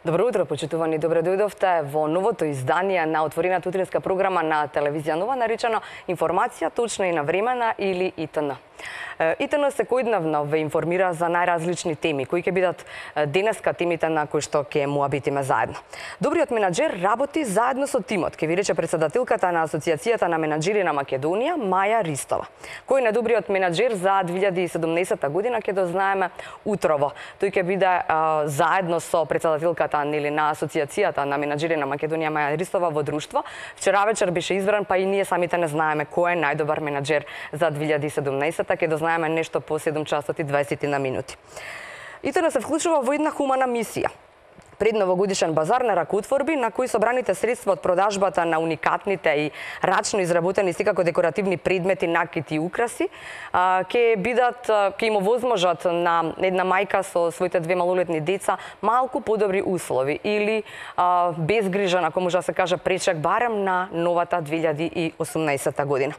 Добро утро, почитувани. Добре дојдовте во новото издание на отворената утринска програма на телевизија Нова, наречено Информација точна и навремена или ИТН. ИТН секојдневно ве информира за најразлични теми, кои ќе бидат денеска темите на кои што ќе муабитиме заедно. Добриот менаџер работи заедно со тимот, ќе ви рече председателката на Асоциацијата на менаџери на Македонија, Маја Ристова. Кој е најдобриот менаџер за 2017 година ќе дознаеме утрово. Тој ќе биде заедно со председателката на Асоциацијата на менаџери на Македонија, Маја Ристова, во друштво. Вчера вечер беше избран, па и ние самите не знаеме кој е најдобар менаџер за 2017. Ќе дознаеме нешто по 7 часот и 20 на минути. ИТН се вклучува во една хумана мисија. Пред новогодишен базар на ракоутворби, на кои собраните средства од продажбата на уникатните и рачно изработени секако декоративни предмети, накити и украси, ќе им овозможат на една мајка со своите две малолетни деца малку подобри услови или безгрижан, ако може да се каже, пречек барем на новата 2018 година.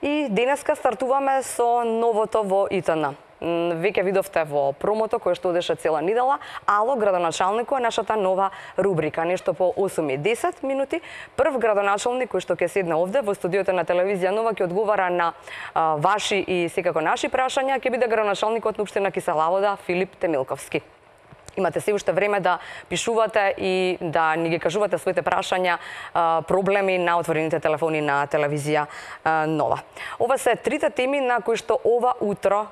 И денеска стартуваме со новото во ИТН. Веќе видовте во промото кој што одеше цела недела, Ало, градоначалнико е нашата нова рубрика, нешто по 8 и 10 минути. Прв градоначалник кој што ќе седне овде во студиото на телевизија Нова ќе одговара на ваши и секако наши прашања, ќе биде градоначалникот на општина Кисела Вода Филип Темилковски. Имате се уште време да пишувате и да ни ги кажувате своите прашања, проблеми на отворените телефони на телевизија Нова. Ова се трите теми на кои што ова утро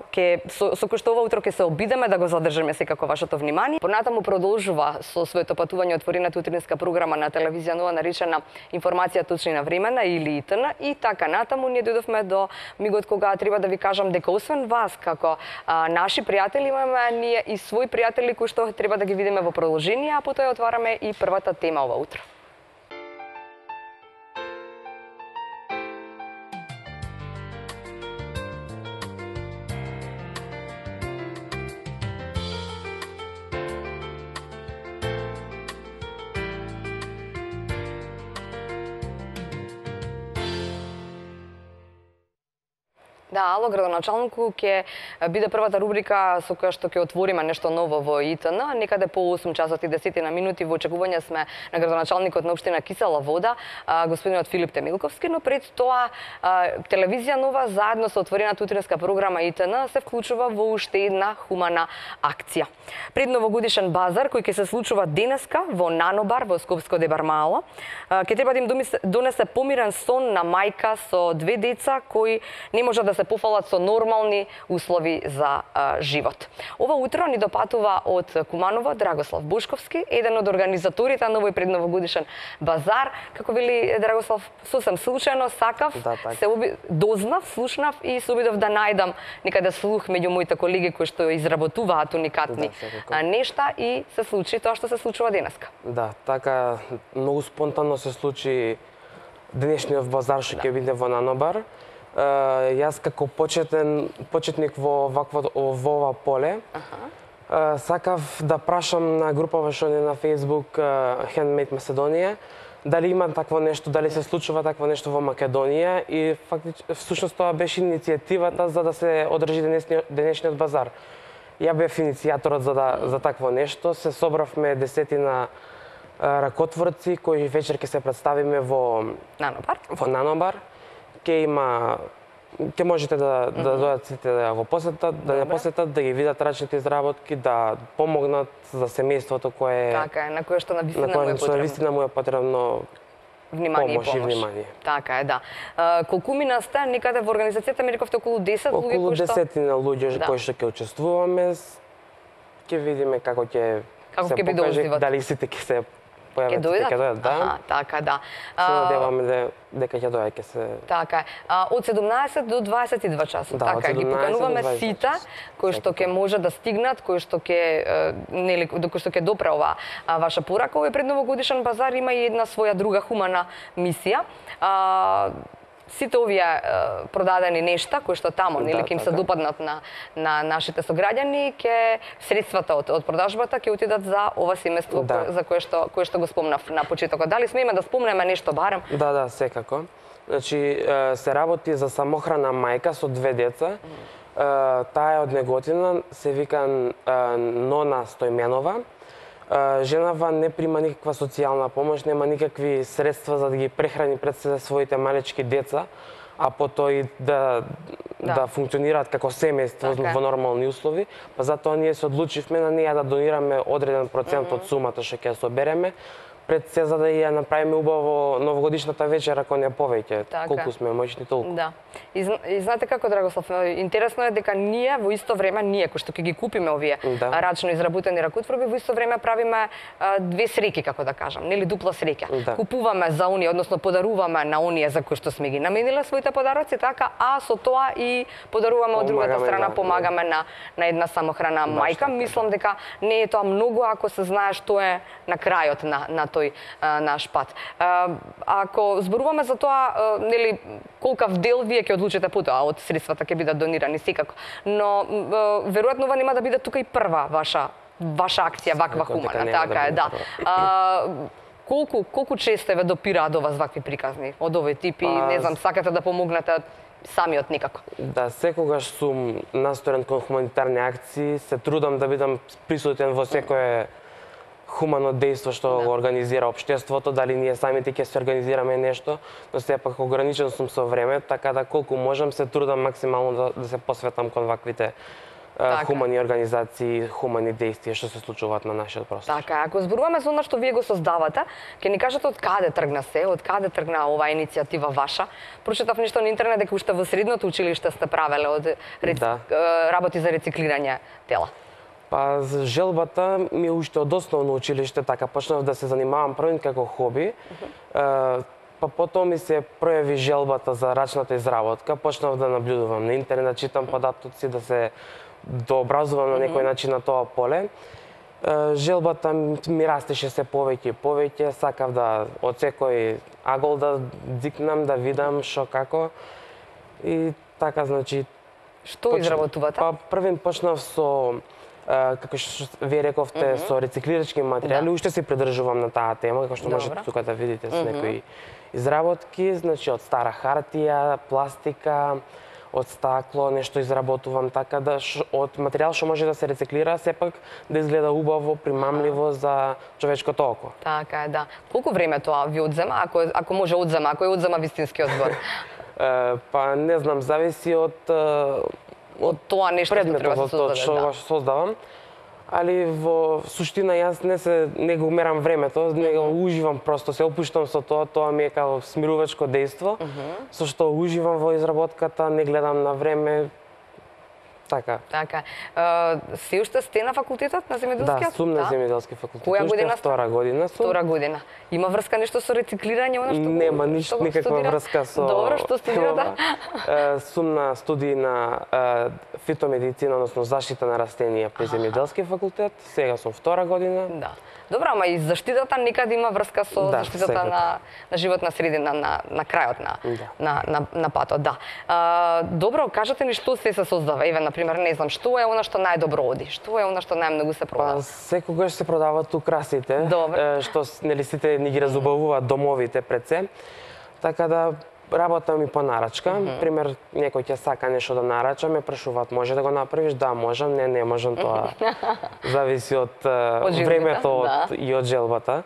со кои што ова утро ќе се обидеме да го задржиме секако вашето внимание. Понатаму продолжува со своето патување отворената утринска програма на телевизија Нова, наречена Информација точна и навремена или ИТН, и така натаму ние дојдовме до мигот кога треба да ви кажам дека освен вас како наши пријатели имаме ние и свои пријатели кои што треба да ги видиме во продолжение, а потоа отвараме и првата тема ова утро. Да, Ало, градоначалнику ќе биде првата рубрика со која што ќе отвориме нешто ново во ИТН. Некаде по 8 часот и 10 на минути во очекување сме на градоначалникот на општина Кисела Вода, господинот Филип Темилковски, но пред тоа телевизија Нова заедно со отворената утринска програма ИТН се вклучува во уште една хумана акција. Пред новогодишен базар кој ќе се случува денеска во Нанобар во Скопско Дебармало, ќе треба да им донесе помирен сон на мајка со две деца кои не може да се пофалат со нормални услови за живот. Ова утро ни допатува од Куманово Драгослав Бушковски, еден од организаторите на овој предновогодишен базар. Како вели Драгослав, сосем случајно сакав, дознав, слушнав и се обидов да најдам некаде слух меѓу моите колеги кои што изработуваат уникатни нешта и се случи тоа што се случува денеска. Да, така многу спонтанно се случи денешниот базар што ќе биде во Нанобар. Јас како почетник во ова поле, сакав да прашам на групава што е на Facebook Handmade Macedonија, дали има такво нешто, дали се случува такво нешто во Македонија и всушност тоа беше иницијативата за да се одржи денешниот базар. Ја бев иницијаторот за такво нешто, се собравме десетина ракотворци кои вечер ќе се представиме во Нанобар. Ќе можете да дојдат сите да го посетат, да не посетат, да ги видат рачните изработки, да помогнат за семејството кое на кое што навистина му е потребно внимание и помош. Така е, да. Колку мина сте некаде во организацијата, ми рековте околу 10 луѓе кои што? Околу 10 луѓе кои што ќе учествуваме. Ќе видиме како ќе се покаже, дали сите ќе се Ќе дојдат? Да. Така, да. Се надеваме дека ќе дојде, ќе се... Така е. Од 17 до 22 часот. Така, ги покануваме сите кои што ќе може да стигнат, кои што ќе допре ова ваша порака. Овој предновогодишен базар има и една своја друга хумана мисија. Сите овие продадени нешта кои што таму ќе им се допаднат на нашите сограѓани, средствата од продажбата ќе отидат за ова семејство за кое што го спомнав на почетокот. Дали смееме да спомнеме нешто барем? Да, секако. Значи се работи за самохрана мајка со две деца. Таа е од Неготина, се вика Нона Стојменова. Женава не прима никаква социјална помош, нема никакви средства за да ги прехрани пред се своите малечки деца, а потоа и да функционираат како семејство во нормални услови, па затоа ние се одлучивме на неја да донираме одреден процент од сумата што ќе собереме, пред се за да ја направиме убаво новогодишната вечера кон ја повеќе. Колку сме моćни толку. Да. И знаете како, Драгослав, интересно е дека ние во исто време, кои што ќе ги купиме овие рачно изработени ракутворби, во исто време правиме две среќи, како да кажам, нели дупла среќа. Купуваме за оние, односно подаруваме на оние за кои што сме ги намениле своите подароци, така, а со тоа и подаруваме од другата страна, помагаме на една самохрана мајка. Мислам дека не е тоа многу ако се знае што е на крајот на тој наш пат. Ако зборуваме за тоа, нели, колкав дел вие ќе одлучите потоа од средствата ќе бидат донирани секако, но веројатно ова нема да биде тука и прва ваша акција ваква хумана, така е, да. Колку често ве допираат до вас вакви приказни од овој тип и не знам, сакате да помогнете самиот некако? Да, секогаш сум настроен кон хуманитарни акции, се трудам да бидам присутен во секое хумано дејство што го организира општеството, дали ние самите ќе се организираме нешто, но сепак ограничен сум со време, така да колку можам се трудам максимално да се посветам кон ваквите хумани организации, хумани дејствија што се случуваат на нашиот простор. Така, ако зборуваме за она што вие го создавате, ќе ни кажете од каде тргна се, од каде тргна оваа иницијатива ваша? Прочитав нешто на интернет дека уште во средното училиште сте правеле од работи за рециклирање тела. Па, желбата ми е уште од основно училиште, така почнав да се занимавам првин како хоби. Па потоа ми се пројави желбата за рачната изработка, почнав да наблюдувам на интернет, да читам податоци, да се дообразувам на некој начин на тоа поле. Желбата ми растеше се повеќе и повеќе, сакав да од секој агол да дикнам, да видам што како. И така, значи... Што изработувате? Па, првин почнав со како што вие рековте, со рециклирачки материјали, уште се придржувам на таа тема, како што можете тука да видите со некои изработки, значи од стара хартија, пластика, од стакло, нешто изработувам така да од материјал што може да се рециклира, сепак да изгледа убаво, примамливо за човечкото око. Така е, да. Колку време тоа ви одзема, ако може одзема, ако е одзема вистинскиот збор? Па не знам, зависи од тоа нешто што треба да се создаде, што создавам, али во суштина јас не го мерам времето, не го уживам, просто се опуштам со тоа ми е како смирувачко дејство, со што уживам во изработката, не гледам на време, така. Така. Се уште сте на факултетот на земјоделскиот? Да, сум на земјоделски факултет. Која година сте? Втора година сум. Втора година. Има врска нешто со рециклирање, она што нема никаква врска со... Добро, што студирате? Сум на студии на фитомедицина, односно заштита на растенија при земјоделски факултет. Сега сум втора година. Да. Добро, ама и заштитата никаде има врска со заштитата на животна средина на крајот на патот, да. Добро, кажете ни што се создава? Еве, например, не знам, што е она што најдобро оди? Што е она што најмногу се продава? Па, секогаш се продаваат украсите, што нели сите ни ги разубавуваат домовите пред се. Така да работам и по нарачка. Пример, некој ќе сака нешто да нарача, ме прашуваат, може да го направиш? Да, можам, не можам, тоа зависи од времето и од желбата.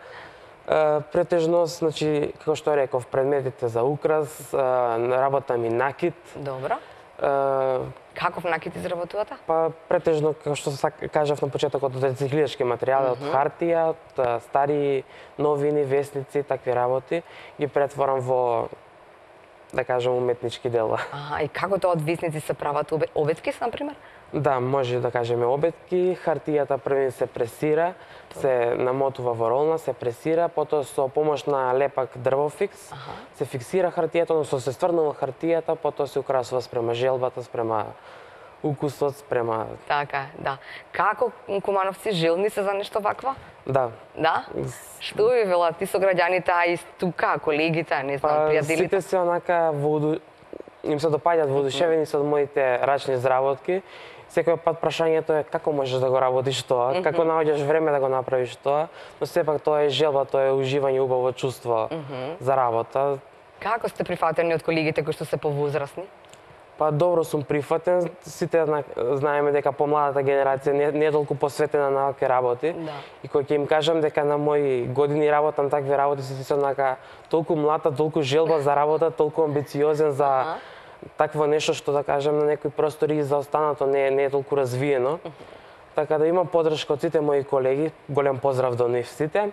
Претежно, значи, како што реков, предметите за украс, работам и накит. Добро. Каков накит изработувате? Па, претежно, како што кажав на почетокот, од рециклирачки материјали, од хартија, од стари новини, весници, такви работи, ги претворам во, да кажам, уметнички дела. И како тоа од весници се прават обетки, например? Да, може да кажеме обетки. Хартијата првин се пресира, се намотува во ролна, се пресира, потоа со помош на лепак дрвофикс се фиксира хартијата, односно се стврнува хартијата, потоа се украсува спрема желбата, спрема укусот, спрема... Така, да. Како кумановци желни се за нешто вакво? Да. Да? Што ви велат ти сограѓаните, а и тука, колегите, не знам, пријателите? Сите се онака им се допаѓаат воодушевени со моите рачни изработки. Секој пат прашањето е како можеш да го работиш тоа, како наоѓаш време да го направиш тоа, но сепак тоа е желба, тоа е уживање, убаво чувство за работа. Како сте прифатени од колегите кои што се повозрасни? Па добро сум прифатен, сите знаеме дека помладата генерација не е толку посветена на вакви работи. Да. И кога ќе им кажам дека на мои години работам такви работи, се ти онака толку млада, толку желба за работа, толку амбициозен за такво нешто што да кажем на некои простори и за останато не е толку развиено. Така да имам поддршка од сите мои колеги, голем поздрав до нив сите.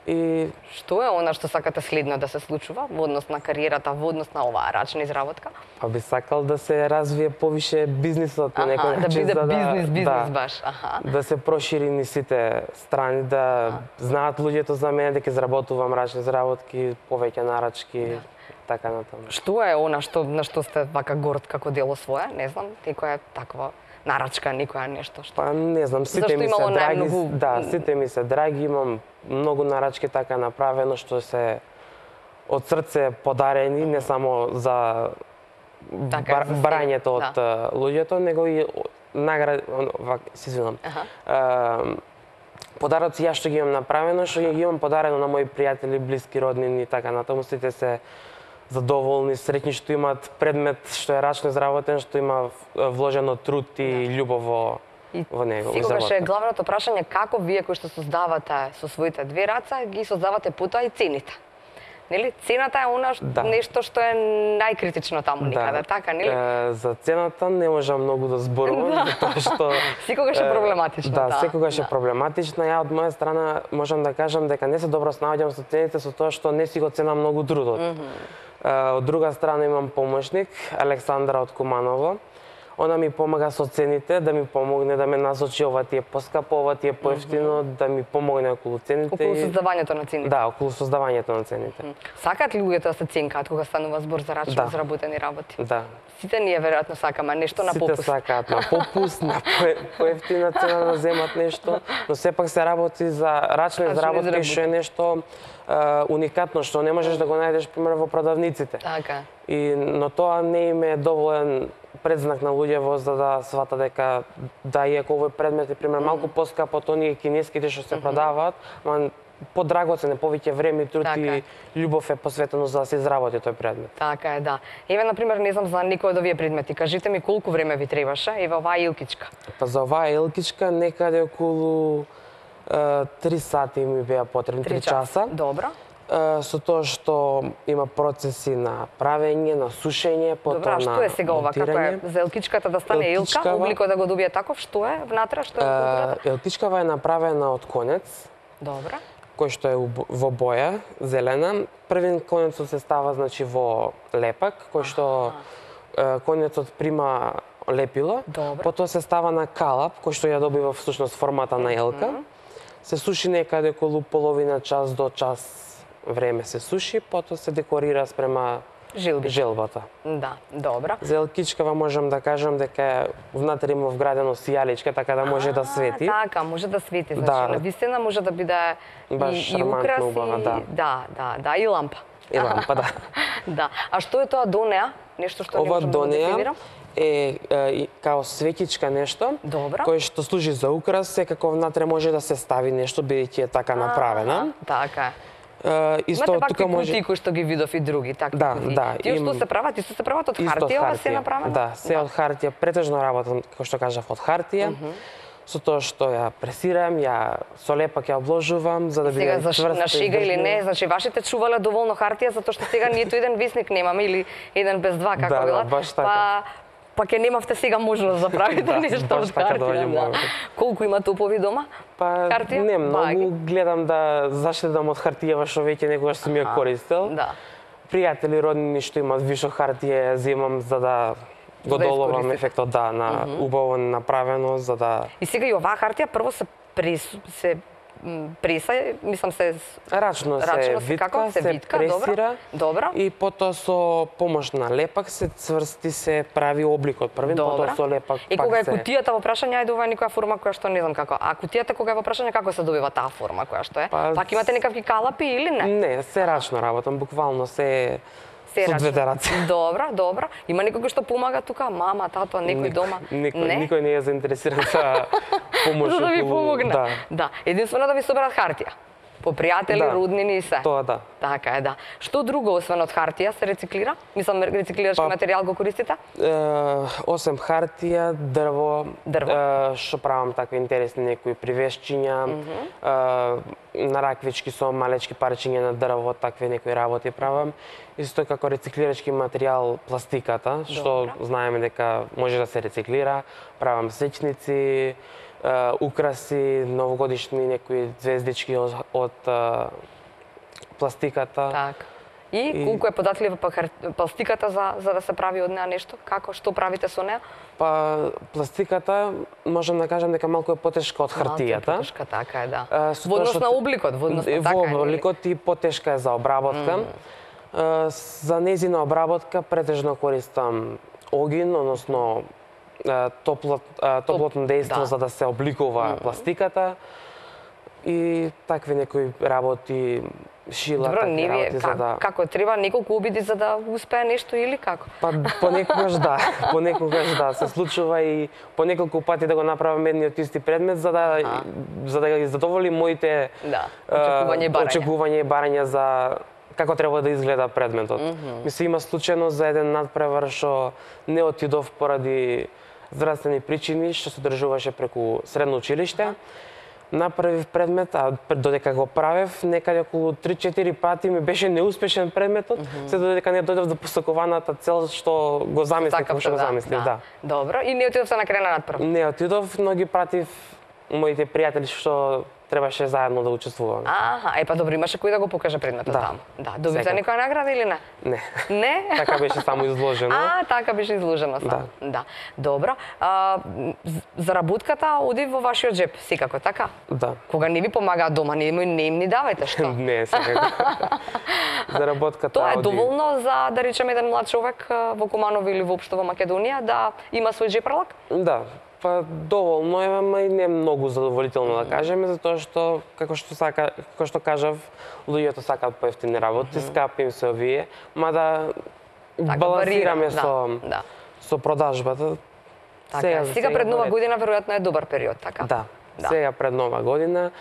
И Што е она што сакате следно да се случува во однос на кариерата, во однос на оваа рачна изработка? па би сакал да се развие повише бизнисот на некој да начин, биде за бизнес да, баш. да се прошири ни сите страни, да знаат луѓето за мене дека изработувам рачни изработки, повеќе нарачки, така натаму. Што е она на што сте вака горд како дело свое? Не знам, некоја таква нарачка, некоја нешто што. Па не знам, сите Зашто ми се имало драги, најмногу- да, сите ми се драги, имам многу нарачки така направено што се од срце подарени, не само за Така, за себе, барањето од луѓето, него и се извинам. Подароци ја што ги имам направено, што ги имам подарено на мои пријатели, блиски, роднини и така натаму, сите се задоволни, среќни што имаат предмет што е рачно изработен, што има вложено труд и љубов во него. Секогаш е главното прашање како вие кои што создавате со своите две раца ги создавате потоа и цените. Нели? Цената е она нешто што е најкритично таму никаде, така, нели? За цената не можам многу да зборувам, затоа што секогаш е проблематично, да. Секогаш е проблематично. Ја од моја страна можам да кажам дека не се добро снаоѓам со цените со тоа што не си го ценам многу трудот. Од друга страна имам помошник, Александра од Куманово. Она ми помага со цените, да ми помогне да ме насочи ова ти е поскапо, ова ти е поевтино, да ми помогне околу цените. Околу создавањето на цените. Да, околу создавањето на цените. Сакаат ли луѓето да се ценкаат кога станува збор за рачно изработени работи? Да. Сите ние веројатно сакаме нешто на попуст. Сите сакаат на попуст, на поевтина цена да земат нешто, но сепак се работи за рачна изработка што е нешто уникатно што не можеш да го најдеш пример во продавниците. Така. Но тоа не им е доволен предзнак на луѓево за да свата дека да иако овој предмет е пример малку поскап од оние кинеските што се продаваат, ама подрагоцен е, повеќе време и труд и љубов е посветено за да се изработи тој предмет. Така е, да. Еве на пример не знам за некој од овие предмети. Кажете ми колку време ви требаше? Еве оваа илкичка. Па за оваа илкичка некаде околу 3 сати ми беа потребни, 3 часа. Добро. Со тоа што има процеси на правење, на сушење, потоа на што е сега ова? Како е за елкичката да стане илка, обликот да го добие таков, што е внатре, што е културата? Елкичкава е направена од конец. Добро. Кој што е во боја зелена. Првин конецот се става значи во лепак, кој што конецот прима лепило, потоа се става на калап, кој што ја добива всушност формата на елка. Се суши некаде околу половина час до час време се суши, потоа се декорира спрема желбата. Да, добро. За елкичкава можам да кажам дека внатре има вградено сијаличка, така да може да свети. Така, може да свети, значи навистина може да биде и украс и и лампа. И лампа, да. Да. А што е тоа до неа? Нешто што не можам да го дефинирам? Е као светичка нешто, кој што служи за украс, секако внатре може да се стави нешто бидејќи е така направена. Така. Исто тука може кутии кои што ги видов и други такви кутии. Тие што се прават, исто се прават од хартија, ова се направено? Да, се од хартија, претежно работам, како што кажав, од хартија. Со тоа што ја пресирам, ја со лепак ја обложувам за да биде цврста. Сега на шега или не, значи вашите чувале доволно хартија затоа што сега ниту еден весник немаме или еден без два како велат. Па ќе немавте сега можност да правите нешто од хартија. Колку има топови дома? Па не многу, гледам да заштедам од хартија што веќе некогаш сум ја користел. Пријатели, роднини што имаат вишо хартија ја земам за да го доловам ефектот на убаво направено за да. И сега и оваа хартија прво се преса, мислам се рачно се витка, се пресира. Добро. И потоа со помош на лепак се цврсти, се прави обликот првин, потоа со лепак пак се. И кога е кутијата во прашање, ајде ова е некоја форма која што не знам како. А кутијата кога е во прашање, како се добива таа форма која што е? Пак имате некакви калапи или не? Не, се рачно работам, буквално се со двете раце. Добро. Има некој кој што помага тука, мама, тато, некој дома? Никој не е заинтересиран за помош. За да ви помогне. Да. Единствено да ви соберат хартија. по пријатели, Да. роднини и се. Тоа да. Така е, да. Што друго освен од хартија се рециклира? Мислам, рециклирачки материјал го користите? Осем хартија, дрво, што правам такви интересни некои привешчиња, на раквички со малечки парчиња на дрво, такви некои работи правам. Исто како рециклирачки материјал пластиката, што знаеме дека може да се рециклира. Правам свечници, украси, новогодишни некои звездички од пластиката. Така. И колку е податлива пластиката за да се прави од неа нешто? Како, што правите со неа? Па пластиката можам да кажам дека малку е потешка од хартијата. Малку е потешка, така е, да. Во однос на обликот, во однос на така е. Во обликот и потешка е за обработка. За нејзина обработка претежно користам огин, односно топлотно дејство за да се обликува пластиката и такви некои работи, шила, добро, такви работи за да... Како треба неколку обиди за да успее нешто или како? Па понекогаш да, се случува и по неколку пати да го направам едниот исти предмет за да ги задоволим моите очекувања и барања за како треба да изгледа предметот. Мисли, има случајно за еден надпревар што не отидов поради здравствени причини, што се одржуваше преку средно училиште. Направив предмет, а додека го правев, некаде околу 3-4 пати ми беше неуспешен предметот, се додека не дојдов до посакуваната цел што го замислив, што го замислив, да. Добро, и не отидовте на крај на надпрев? Не отидов, но ги пратив моите пријатели што требаше заедно да учествуваме. Аха, па добро, имаше кој да го покаже предметот таму. Да, добивте некоја награда или не? Не. Не? Така беше само изложено. Така беше изложено само. Да. Добро. Заработката оди во вашиот джеп, секако, така? Да. Кога не ви помагаат дома, не им ни давајте, што? Не, секако. Заработката тоа е доволно за, да речеме, еден млад човек во Куманово или воопшто во Македонија да има свој джепарлак? Да. Па доволно е, ама и не многу задоволително да кажеме, затоа што како што кажав, луѓето сакаат поевтини работи, скапи им се овие, мада балансираме со продажбата. Сега пред Нова година веројатно е добар период, така? Да. Сега пред Нова година,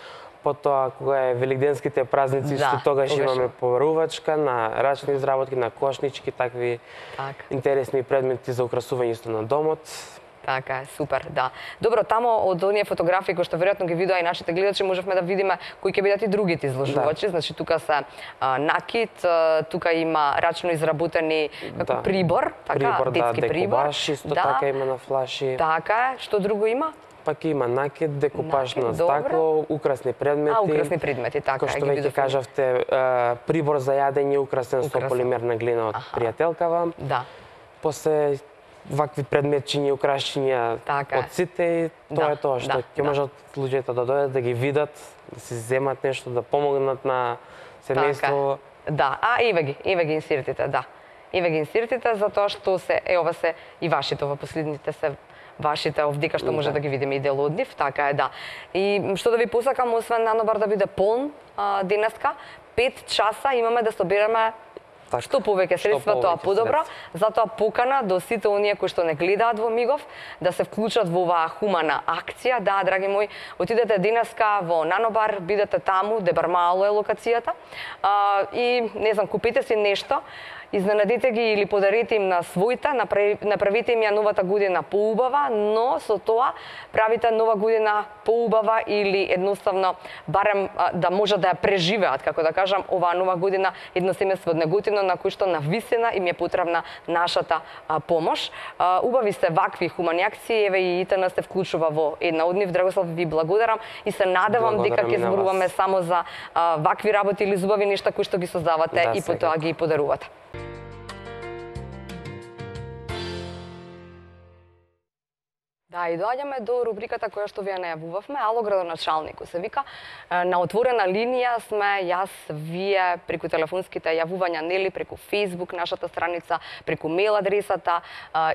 потоа кога е велигденските празници, што тогаш имаме побарувачка на рачни изработки, на кошнички, такви интересни предмети за украсување исто на домот. Така е, супер, да. Добро, тамо од оние фотографии кои што веројатно ги видоа и нашите гледачи, можевме да видиме кои ќе бидат и другите изложувачи. Значи тука се накит, тука има рачно изработени како прибор, така, детски прибор. Декупаж, исто така има на флаши. Така е, што друго има? Пак има накит, декупаж на стакло, украсни предмети. Украсни предмети, така е. Кој што веќе кажавте, прибор за јадење украсен со полимерна глина од пријателкава. Да. После вакви предметчиња, украшиња од сите и тоа е тоа што ќе можат луѓето да дојдат да ги видат, да си земат нешто, да помогнат на семејство. Да, еве ги инсертите, да. Еве ги инсертите затоа што се ова се и вашите, ова последните се вашите овдека што може да ги видиме и дел од нив, така е, да. И што да ви посакам, освен нанобар да биде полн денеска, 5 часа имаме да собереме што повеќе средства, тоа подобро. Затоа покана до сите оние кои што не гледаат во мигов да се вклучат во оваа хумана акција. Да, драги мои, отидете денеска во Нанобар, бидете таму, де бар мало е локацијата. И не знам, купите си нешто, изненадите ги или подарите им на своите, направите им ја новата година поубава, но со тоа правите нова година поубава или едноставно барем да можат да ја преживеат, како да кажам, оваа нова година едно семејство од неготино на кој што навистина им е потребна нашата помош. Убави се вакви хумани акции, еве и ИТН се вклучува во една од нив. Драгослав, ви благодарам и се надевам дека ќе зборуваме само за вакви работи или зубави нешта кои што ги создавате и потоа ги подарувате. Да, и доаѓаме до рубриката која што вие најавувавме, Ало градоначалнику се вика. На отворена линија сме јас, вие, преку телефонските јавувања, нели, преку Facebook, нашата страница, преку мејл адресата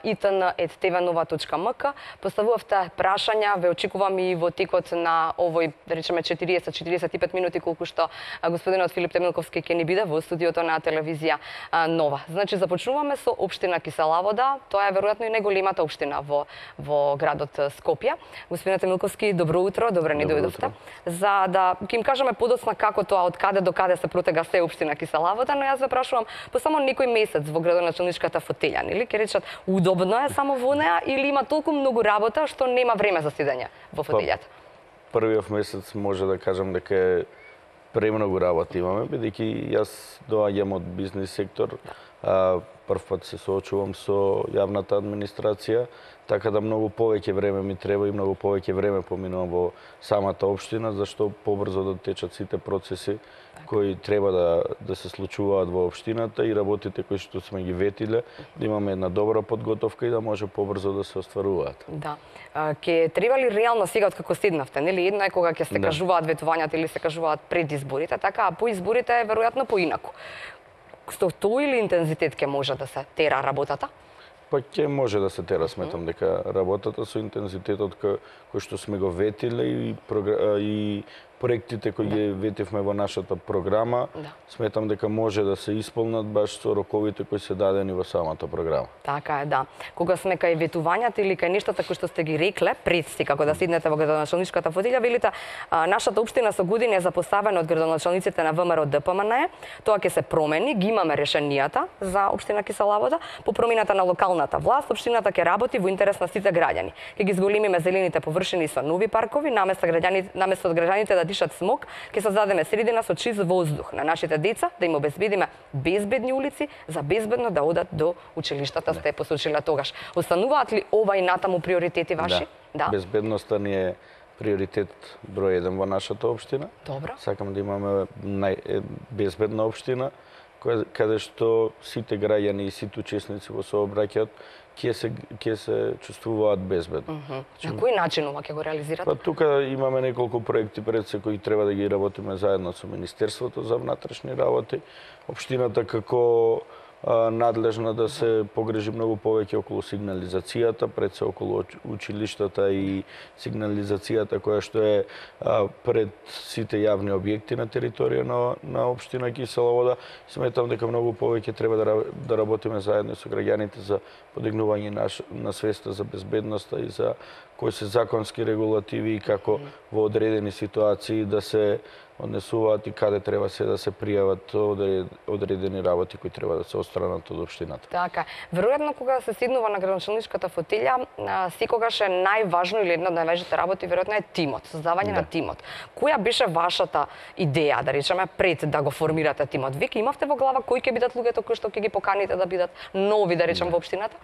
itn@tvnova.mk. Поставувавте прашања, ве очекувам и во текот на овој, да речеме, 40-45 минути, колку што господинот Филип Темилковски ќе ни биде во студиото на телевизија Нова. Значи, започнуваме со општина Киселавода, тоа е веројатно и најголемата општина во градот градот Скопје. Господине Милковски, добро утро, добре ни дојдовте. За да ќе им кажеме подоцна како тоа од каде до каде се протега се општина Киселавода, но јас ве прашувам по само некој месец во градоначалничката фотелја, нели? Ке речат удобно е само во неа или има толку многу работа што нема време за седење во фотелјата? Првиот месец може да кажам дека е премногу работа имаме, бидејќи јас доаѓам од бизнис сектор, прв пат се соочувам со јавната администрација, така да многу повеќе време ми треба и многу повеќе време поминувам во самата општина, зашто побрзо да течат сите процеси кои треба да се случуваат во општината и работите кои што сме ги ветиле, да имаме една добра подготовка и да може побрзо да се остваруваат. Да. Ке треба ли реално сега откако седнавте, нели? Едно е кога ќе се кажуваат ветувањата или се кажуваат пред изборите, така, а по изборите е веројатно поинаку. Со тој или интензитет ќе може да се тера работата? Па ќе може да се тера, сметам дека работата со интензитетот кој што сме го ветиле и проектите кои ги ветивме во нашата програма, сметам дека може да се исполнат баш со роковите кои се дадени во самата програма. Така е, да. Кога сме кај ветувањата или кај нештата кои што сте ги рекле пред си како да седнете во градоначалничката фотелја, велите нашата општина со години е запоставена од градоначалниците на ВМРО ДПМН. Тоа ќе се промени, ги имаме решенијата за општина Киселавода. По промената на локалната власт, општината ќе работи во интерес на сите граѓани. Ќе ги зголемиме зелените површини со нови паркови, наместо од граѓаните да дишат смог, ќе создадеме средина со чист воздух на нашите деца, да им обезбедиме безбедни улици за безбедно да одат до училиштата, сте посочиле тогаш. Остануваат ли ова и натаму приоритети ваши? Да. Безбедноста ни е приоритет број 1 во нашата општина. Добро. Сакам да имаме безбедна општина, каде што сите граѓани и сите учесници во сообраќајот ќе се чувствуваат безбедно. На кој начин ова ќе го реализирате? Па тука имаме неколку проекти пред се кои треба да ги работиме заедно со Министерството за внатрешни работи. Општината како надлежна да се погрежи многу повеќе околу сигнализацијата, пред се околу училиштата и сигнализацијата која што е пред сите јавни објекти на територија на општина Киселовода. Сметам дека многу повеќе треба да работиме заедно со граѓаните за подигнување на свеста за безбедноста и за кои се законски регулативи и како во одредени ситуации да се однесуваат и каде треба се да се пријават одредени работи кои треба да се отстранат од општината. Така. Веројатно кога се седнува на градоначалничката фотелја, секогаш е најважно или една од најважните работи веројатно е тимот, создавање на тимот. Која беше вашата идеја, да речеме, пред да го формирате тимот? Вие имавте во глава кои ќе бидат луѓето кои што ќе ги поканите да бидат нови, да речеме, во општината?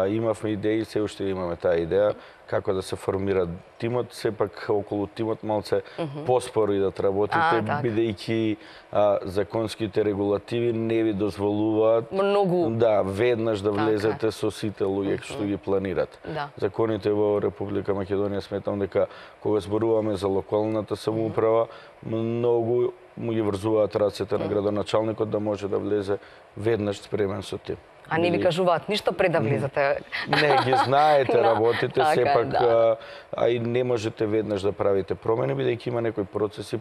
Имавме идеи, се уште имаме таа идеја како да се формира тимот, сепак околу тимот малце поспоро идат работите, бидејќи законските регулативи не ви дозволуваат веднаш да влезете со сите луѓе што ги планирате. Законите во Република Македонија сметам дека кога зборуваме за локалната самоуправа, многу му ги врзуваат рацете на градоначалникот да може да влезе веднаш спремен со тим. А не ви кажуваат ништо пред да влезете? Не, ги знаете работите, сепак, а и не можете веднаш да правите промени, бидејќи има некои процеси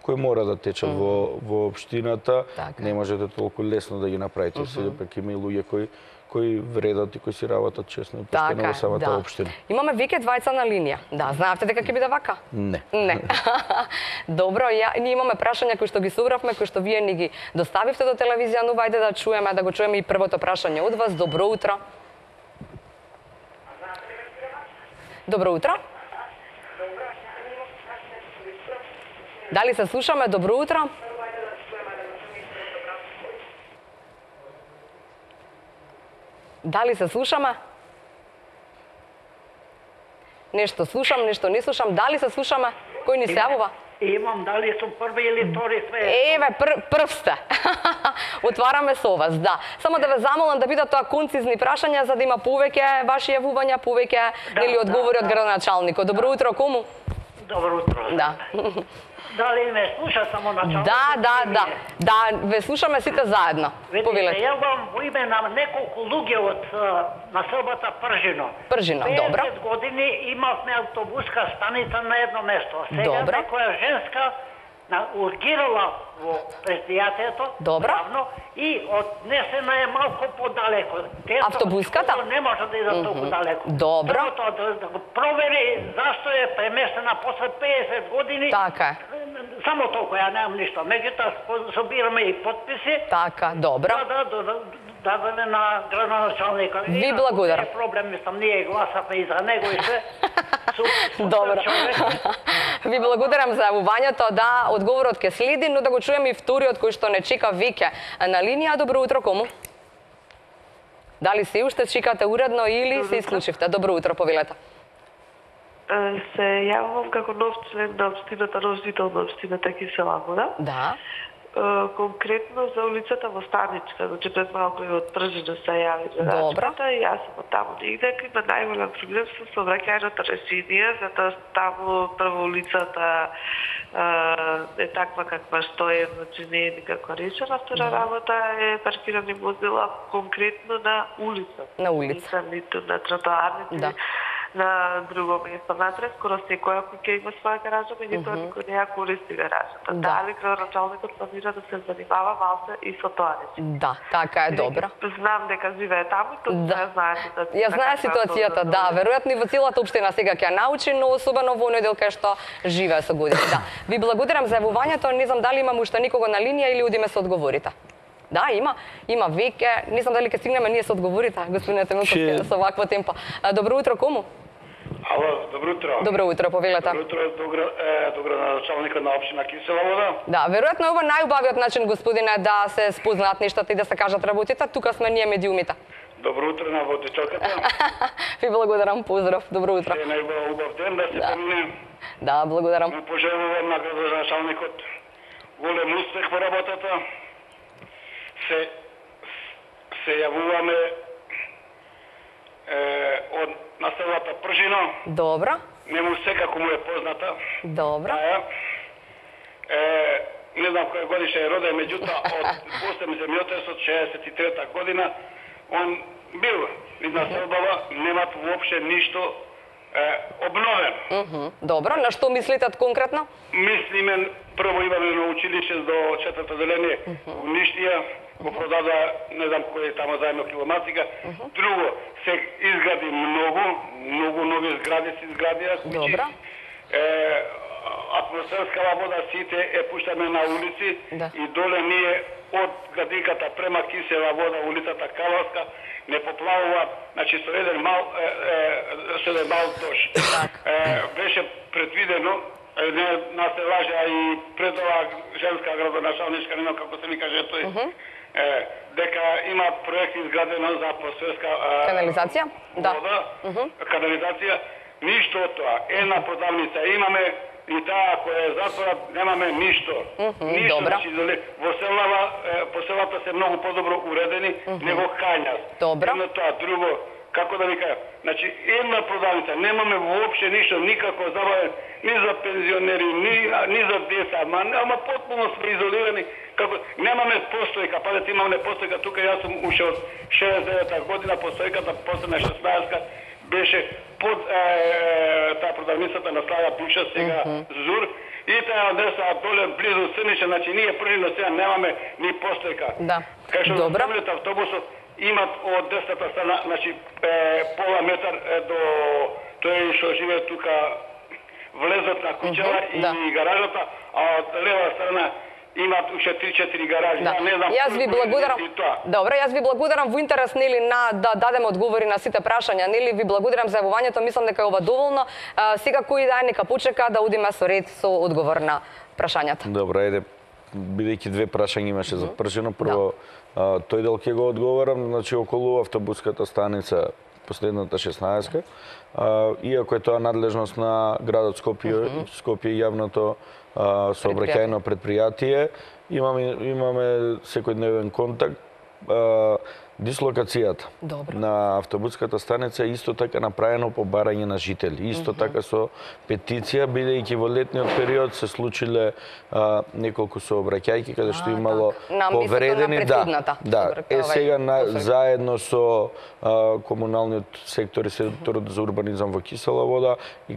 кои мора да течат во општината, не можете толку лесно да ги направите. Сепак има и луѓе кои вредат и кои си работат честно и поштено во самата општина. Имаме веќе двајца на линија. Да, знаевте дека ќе биде вака? Не. Не. Добро, ние имаме прашања кои што ги собравме, кои што вие ни ги доставивте до телевизија Нова. Ајде да чуеме, да го чуеме и првото прашање од вас. Добро утро. Добро утро. Дали се слушаме? Добро утро. Дали се слушаме? Нешто слушам, нешто не слушам. Дали се слушаме? Кој ни се јавува? Имам, дали сум први или втори све? Еве, прв сте. Отвараме со вас, да. Само да ве замолам да бидат тоа концизни прашања за да има повеќе ваши јавувања, повеќе нели одговори од градоначалникот. Добро утро, кому? Добро утро. Да. Дали ме слуша само началникот? Да, ве слушаме сите заедно. Видите, јавам во име на неколку луѓе од населбата Пржино. Пржино, добро. 50 години имавме автобуска станица на едно место. Сега добро. некоја женска ургирала во предпријатието, Добро. и однесена е малку подалеку. Автобуската? Не може да иде толку далеко. Добро. Треба да го провери зашто е преместена после 50 години. Така е. Само толку, ја немам ништо. Меѓутоа, собираме и подписи. Така, добро. Дадеме на градоначалника. Ви благодарам. Не е проблем, мислам, ние гласавме и за него и се. Добро. Ви благодарам за јавувањето. Да, одговорот ќе следи, но да го чуеме и вториот кој што не чека веќе на линија. Добро утро, кому? Дали се уште чекате уредно или се исклучивте? Добро утро, повелете. Се јавувам како нов член на општината, нов жител на општината Кисела Вода. Да. Конкретно за улицата во Станичка, значи пред малку и од Пржина се јави задачката и јас сум од таму негде, има најголем проблем со сообраќајното решение, затоа таму прво улицата е таква каква што е, значи не е никако решена. Втора работа е паркирани возила конкретно на улица. На улица. Ниту на тротоар, Да. на друго место внатре, скоро секоја куќа има своја гаража, меѓутоа никој не ја користи гаражата. Да. Дали градоначалникот планира да се занимава малце и со тоа речи? Да, така е, добро. Знам дека живее таму, тоа Да. знае ситуацијата. Ја знае ситуацијата, да, веројатно и во целата општина сега ќе ја научи, но особено во оној дел кај што живее со години. Да. Ви благодарам за јавувањето, не знам дали имам уште никого на линија или одиме се одговорите. Да, има веќе, не знам дали ќе стигнеме ние се одговорите, господине Темилковски, со вакво темпо. Добро утро, кому? Ало, добро утро. Добро утро, повелете. Добро утро, добро на началникот на општина Кисела Вода. Да, веројатно ова најубавиот начин, господине, да се спознаат нештата и да се кажат работите. Тука сме ние медиумите. Добро утро на водителката. Ви благодарам, поздрав. Добро утро. Е најубав убав ден да се помине. Да, благодарам. Му пожелувам на градоначалникот голем успех во работата. Се јавуваме од населата Пржино. Добро. Нему секако му е позната. Добро. Не знам која годиша е роден, меѓутоа од после земјотресот 63-та година он бил из населбава, немат воопште ништо обновено. Добро, на што мислите конкретно? Мислиме, прво имаме на училище до 4-то деление уништија, го продаде, не знам кој е тамо заедно киломатика. Друго, се изгради многу нови згради се изградија, куќи. Добро. Атмосферска вода сите е пуштаме на улици и доле ние од градинката према Кисела Вода, улицата Каласка, не поплавуваат, значи со еден мал дожд. Беше предвидено, не нас се лаже, а и пред ова женска градоначалничка, не знам како се ми каже тој, дека има проект изградено за атмосферска Канализација? Да. вода, канализација. Ништо од тоа. Една продавница имаме, и таа која е затвора, немаме ништо. Ништо, значи, во по селата се многу подобро уредени, него Кањас. Добро. Едно тоа, друго, како да ви кажам, значи, една продавница, немаме воопште ништо, никако забавен, ни за пензионери, ни за деца, ама потпуно сме изолирани, како, немаме постојка, падете, имаме постојка, тука јас сум уште од 69-та година, постојката после на 16-та, беше под таа продавницата на Слава Пуша, сега ЗУР, и таа однесла доле близу Срниче, значи ние Пржино сега немаме ни постојка. Да. Кај што Добро. за автобусот имат од десната страна, значи пола метар до тој што живее тука влезот на куќава и гаражата, а од лева страна имат уште 3-4 гаражи. Да. Не знам. Јас ви благодарам. Добро, јас ви благодарам во интерес нели на да дадеме одговори на сите прашања, нели ви благодарам за јавувањето, мислам дека е ова доволно. Сега кој да нека почека да одиме со ред со одговор на прашањата. Добро, ајде, бидејќи две прашања имаше за Пржино, прво тој дел ќе го одговорам, значи околу автобуската станица последната 16-ка, иако е тоа надлежност на градот Скопје и јавното сообраќајно предпријатие, имаме секојдневен контакт. Дислокацијата на автобуската станица е исто така направено по барање на жители. Исто така со петиција, бидејќи во летниот период се случиле неколку сообраќајки каде што имало повредени. Сега заедно со комуналниот сектор и секторот за урбанизам во Кисела вода и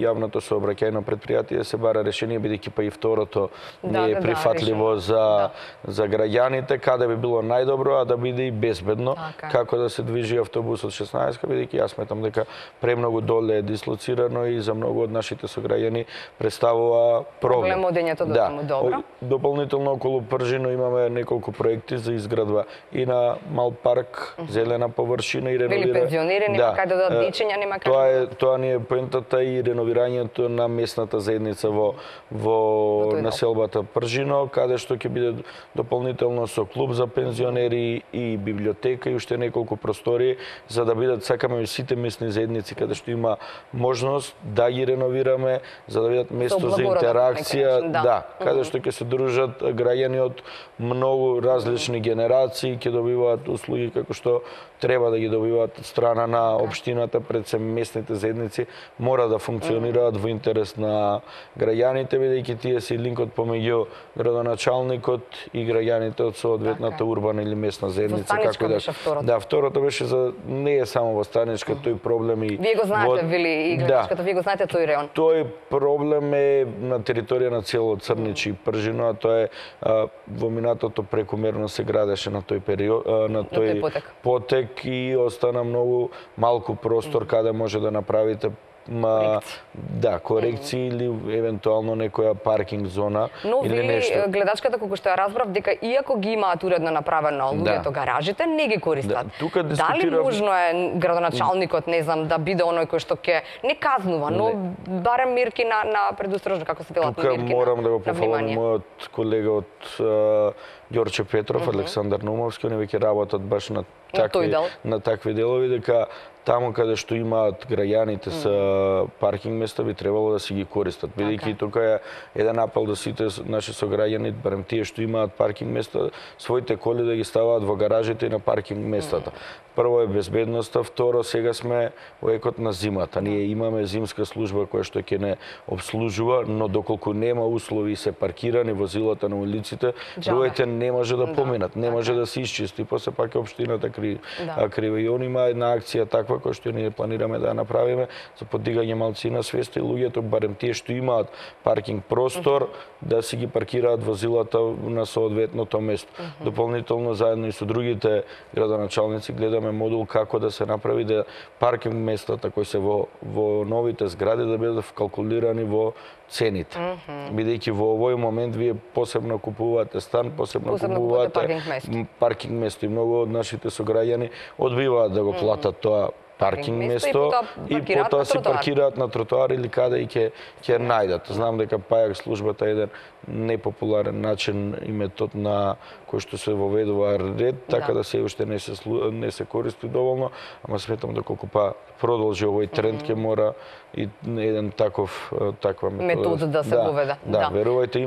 јавното сообраќајно предпријатие се бара решение, бидејќи па и второто не е прифатливо за граѓаните, каде би било најдобро, а да биде и безбедно, како да се движи автобусот 16, бидејќи јас сметам дека премногу доле е дислоцирано и за многу од нашите сограѓани представува проблем. Одењето до таму, добро. Дополнително околу Пржино имаме неколку проекти за изградба и на мал парк, зелена површина и реновирање. Вели пензионери нема кај да дадат дечиња, нема кај. Тоа ни е поентата и реновирањето на местната заедница во населбата Пржино, каде што ќе биде дополнително со клуб за пензионери и библиотека и уште неколку простори, за да бидат, сакаме сите местни заедници каде што има можност да ги реновираме, за да бидат место за интеракција, каде што ќе се дружат граѓани од многу различни генерации, ќе добиваат услуги како што треба да ги добиваат од страна на општината, пред се местните заедници мора да функционираат во интерес на граѓаните, бидејќи тие се линкот помеѓу градоначалникот и граѓаните од соодветната урбана или местна заедница. Како беше второто? Да, второто беше за не е само во Станичка, тој проблем и вие го знаете, вели и гледачката, вие го знаете тој реон. Тој проблем е на територија на цело Црнич и Пржино, а тоа е во минатото прекумерно се градеше на тој период, на тој потек и остана многу малку простор каде може да направите корекции или евентуално некоја паркинг зона или нешто. Но гледачката, колку што ја разбрав, дека иако ги имаат уредно направено луѓето гаражите, не ги користат. Дали нужно е градоначалникот, не знам, да биде оној кој што ќе не казнува, но барем мерки на предострожно, како се велат мерки. Тука морам да го пофалам мојот колега од Ѓорче Петров, Александар Наумовски, они веќе работат баш на такви делови, дека таму каде што имаат граѓаните со паркинг места би требало да си ги користат. Бидејќи тука е еден апел да сите наши сограѓани, барем тие што имаат паркинг места, своите коли да ги ставаат во гаражите и на паркинг местата. Прво е безбедноста, второ сега сме во екот на зимата. Ние имаме зимска служба која што ќе не обслужува, но доколку нема услови и се паркирани возилата на улиците, луѓето не може да поминат, не може да се исчисти, после пак е општината крива. И он има една акција таква која што ние планираме да ја направиме за подигање малцина свеста и луѓето, барем тие што имаат паркинг простор, да си ги паркираат возилата на соодветното место. Дополнително заедно и со другите градоначалници гледаме модул како да се направи да паркинг местата кои се во новите згради да бидат вкалкулирани во цените. Бидејќи во овој момент вие посебно купувате стан, посебно купувате паркинг место и многу од нашите сограѓани одбиваат да го платат тоа паркинг место и потоа се паркираат на тротоар или каде и ќе најдат. Знам дека пајак службата е еден непопуларен начин и метод на кој што се воведува ред, така да се уште не се користи доволно, ама сметам доколку продолжи овој тренд ќе мора и еден таква метода да се воведе. Да, верувајте,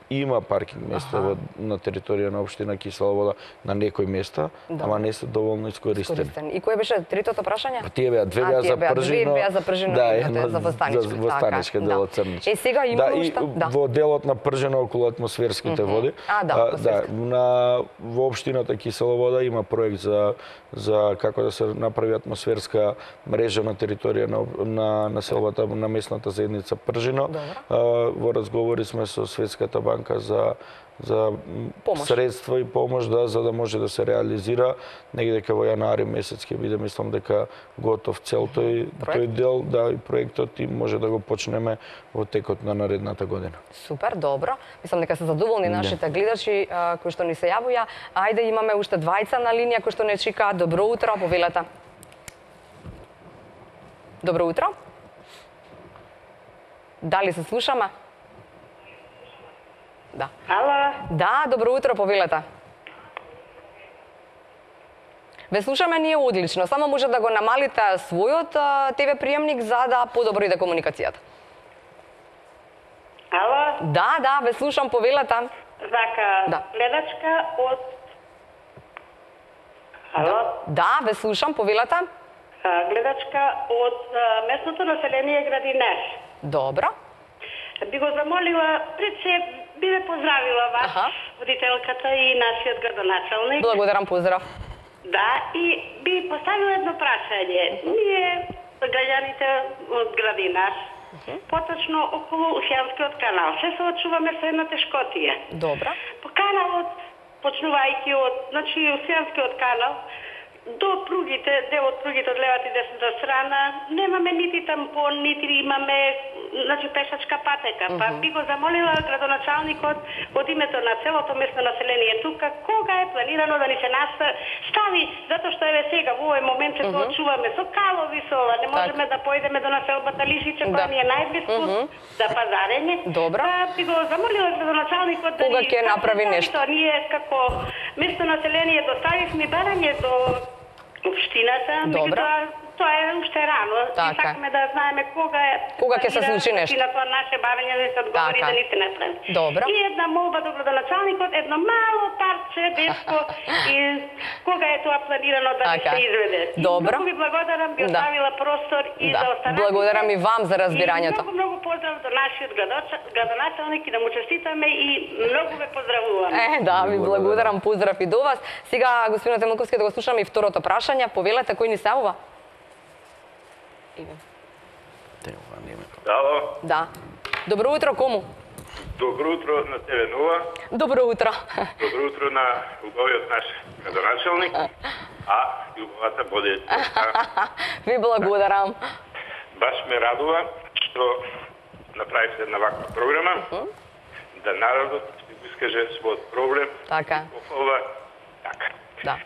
има паркинг места на територија на општина Кисела вода на некои места, ама не се доволно искористени. И кој беше третото прашање? Тие беа две беа за Пржино, и за Востаничка дел од Црнич. Сега има уште во делот на Пржино околу атмосферските води. Во општината Кисела вода има проект за како да се направи атмосферска мрежа на територија на населбата на местната заедница Пржино. Во разговори сме со Светската банка за средства и помош, за да може да се реализира. Негде дека во јануари месец ќе биде, мислам дека готов цел тој дел, и проектот и може да го почнеме во текот на наредната година. Супер, добро. Мислам дека се задоволни нашите гледачи кои што ни се јавија. Ајде, имаме уште двајца на линија кои што не чекаат. Добро утро, повелете. Добро утро. Дали се слушаме? Да. Ало. Да, добро утро, повелете. Ве слушаме ние одлично, само може да го намалите својот ТВ приемник за да подобри да комуникацијата. Ало? Да, ве слушам, повелете. Гледачка од Ало? Да, ве слушам, повелете. Гледачка од местното население Градинер. Добро. Би го замолила, пред се би ме поздравила вас, водителката и нашиот градоначалник. Благодарам, поздрав. Да, и би поставила едно прашање. Ние, граѓаните од Градинар, поточно околу Охеанскиот канал, се соочуваме со една тешкотија. Добро. По каналот, почнувајќи од, Охеанскиот канал, до пругите, дел од пругите од левата и десната страна, немаме нити тампон, нити имаме пешачка патека. Па би го замолила градоначалникот од името на целото местно население тука, кога е планирано да ни се стави, затоа што еве сега во овој момент се соочуваме со калови, со ова, не можеме да појдеме до населбата Лисиче, која ни е најблиску за пазарење. Добро. Па би го замолила градоначалникот да кога ќе направи нешто. Ние како местно население доставивме барање до општината, меѓутоа тоа е уште рано. И сакаме да знаеме кога ќе се случи нешто. На тоа наше барање да се одговори да ни се направи. Добро. И една молба до градоначалникот, едно мало парче детско и кога е тоа планирано да се изведе. Добро. Многу ви благодарам, би оставила простор и за останатите. Благодарам и вам за разбирањето. Многу поздрав до нашиот градоначалник и да му честитаме и многу ве поздравувам. Да, ви благодарам, поздрав и до вас. Сега, господин Темелковски, да го слушаме и второто прашање. Повелете, кој ни се јавува? Ало? Да. Добро утро, кому? Добро утро на тебе, Нова. Добро утро. Добро утро на убавиот наш градоначалник, а и убавата водителка. Ви благодарам. Баш ме радува што направивте една ваква програма, да народот ќе го искаже својот проблем. Така. Ова, така. Да.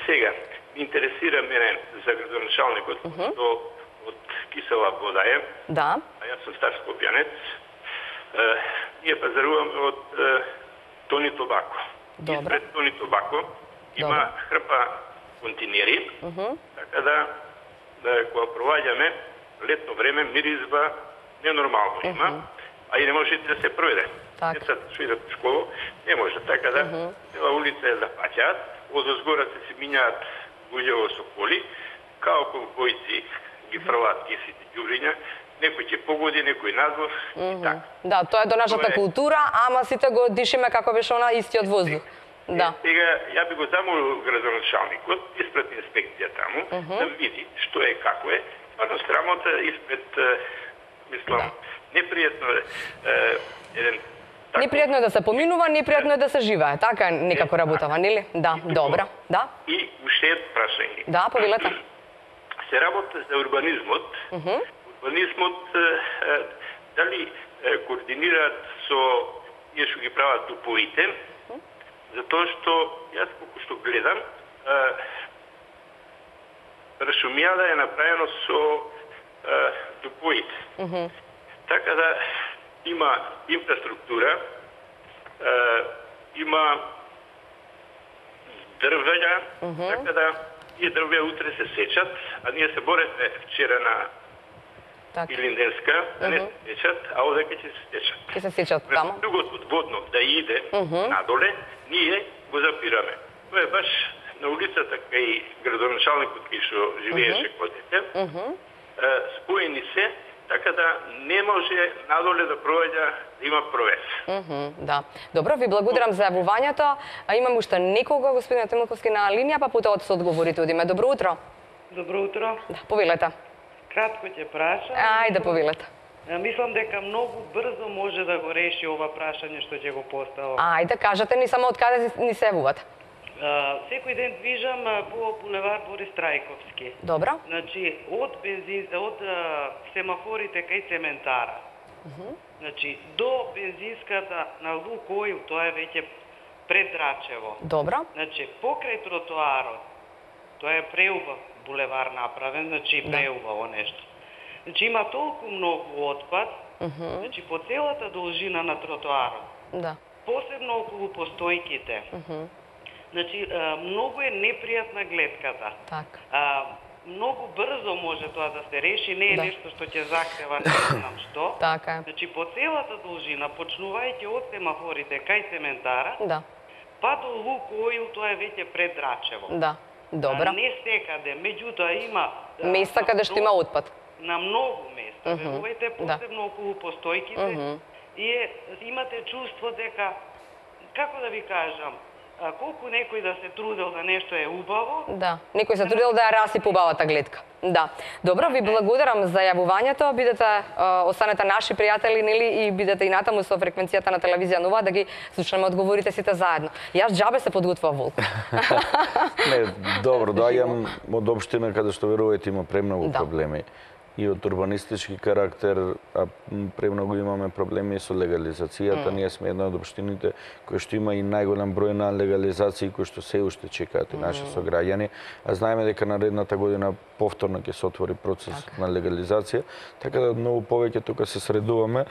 Сега, ми интересира мене за градоначалникот, што од Кисела вода е. Да. А јас сум стар скопјанец. Ние пазаруваме од Тони Тобако. Добро. Пред Тони Тобако има хрпа континери, така да кога проваѓаме летно време миризба ненормално има, а и не може да се проведе. Децата што идат во школа, не може, така да цела улица е запаќаат, од озгора се минаат луѓе со коли, као ковбојци ги фрлаат кисите ѓубриња, некој ќе погоди, некој надвор и така. Да, тоа е до нашата култура, ама сите го дишиме како беше она истиот воздух. Да. Сега, ја би го замолил градоначалникот испред инспекција таму, да види што е, како е. Стварно срамота испред, мислам, непријатно еден Непријатно е да се поминува, непријатно е да се живее. Така е некако работава, нели? Да, добро. Да. И уште едно прашање. Да, повелете. Се работа за урбанизмот. Урбанизмот дали координираат со тие што ги прават туповите, затоа што јас колку што гледам, Рашумијада е направено со туповите. Така да има инфраструктура, има дрвења, така да тие дрвења утре се сечат, а ние се боревме вчера на Илинденска, да не се сечат, а одека ќе се сечат. Ќе се сечат таму. Другото водно да иде надоле, ние го запираме. Тоа е баш на улицата кај градоначалникот кој што живееше код дете. Споени се, така да не може надоле да провеѓа, да има провес. Да. Добро, ви благодарам за јавувањето. Имам уште некого, господин Темелковски, на линија, па потоа се одговорите од име. Добро утро. Добро утро. Да, повелете. Кратко ќе прашам. Ајде, повелете. Мислам дека многу брзо може да го реши ова прашање што ќе го поставам. Ајде, кажете ни само од каде ни се јавувате. Секој ден движам по булевар Борис Трајковски. Добро. Значи, од семафорите кај цементара. Значи, до бензинската на Лукоил, тоа е веќе пред Рачево. Добро. Значи, покрај тротоарот, тоа е преубав булевар направен, значи преубаво нешто. Значи, има толку многу отпад, значи, по целата должина на тротоарот. Да. Посебно околу постојките. Значи, многу е непријатна гледката. Така. Многу брзо може тоа да се реши, не е нешто што ќе захтева не знам што. Така е. Значи, по целата должина, почнувајќи од семафорите кај цементара, да, па до Лукоил, тоа е веќе пред Рачево. Да. Добро. Не секаде, меѓутоа има места каде што има отпад. На многу места, верувајте, посебно околу постојките, и имате чувство дека, како да ви кажам, колку некој да се трудел да нешто е убаво. Да, некој се трудел да ја расипа убавата гледка. Да. Добро, ви благодарам за јавувањето. Бидете, останете наши пријатели, нели, и бидете и натаму со фреквенцијата на телевизија Нова да ги слушаме одговорите сите заедно. Јас џабе се подготвува Волко. Не, добро, доаѓам од општина каде што верувајте има премногу проблеми. И од урбанистички карактер, а премногу имаме проблеми со легализацијата. Ние сме една од општините кои што има и најголем број на легализации кои што се уште чекаат и наши сограѓани. А знаеме дека наредната година повторно ќе се отвори процес на легализација, така да многу повеќе тука се средуваме.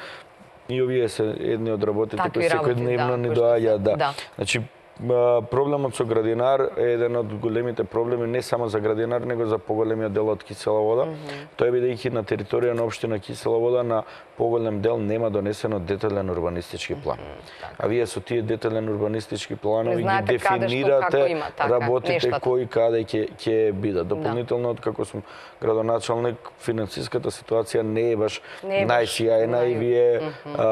И овие се едни од работите кои секојдневно ни доаѓаат. Значи, проблемот со градинар е еден од големите проблеми не само за градинар, него за поголемиот дел од кисела вода. Тој бидејќи на територија на општина Кисела вода на поголем дел нема донесено детален урбанистички план. А вие со тие детален урбанистички планови ги дефинирате работите кои каде ќе бидат. Дополнително, откако сум градоначалник, финансиската ситуација не е баш најсјајна и вие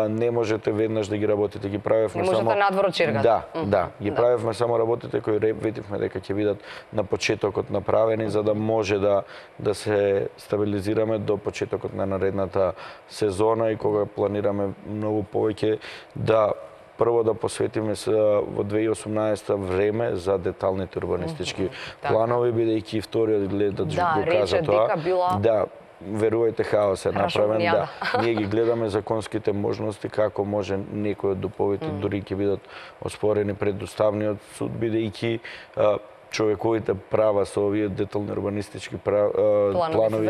не можете веднаш да ги работите. Ги правевме само... Не можете надвор од чергата. Да. Ги правевме само работите кои видивме дека ќе бидат на почетокот направени, за да може да се стабилизираме до почетокот на наредната сезона и кога планираме многу повеќе да прво да посветиме се во 2018 време за деталните урбанистички планови, бидејќи вториот гледач го кажа тоа. Да, верувајте, хаос е направен. Да. Ние ги гледаме законските можности, како може некои од дуповите дури ќе бидат оспорени пред Уставниот суд, бидејќи човековите права со овие детални урбанистички планови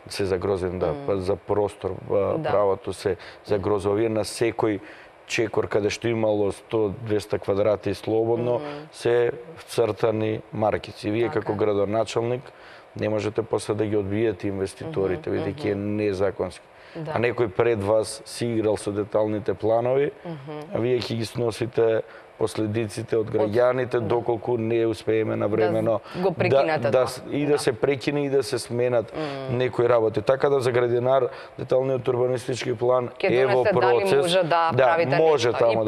се загрозени. За простор правото се загрозува. Овие на секој чекор каде што имало 100-200 квадрати слободно се вцртани маркици. Вие како градоначалник не можете после да ги одбиете инвеститорите, бидејќи е незаконски. А некој пред вас си играл со деталните планови, а вие ќе ги сносите последиците од граѓаните доколку не успееме навремено да се прекине и да се сменат некои работи. Така да за градинар деталниот урбанистички план е во процес. Може таму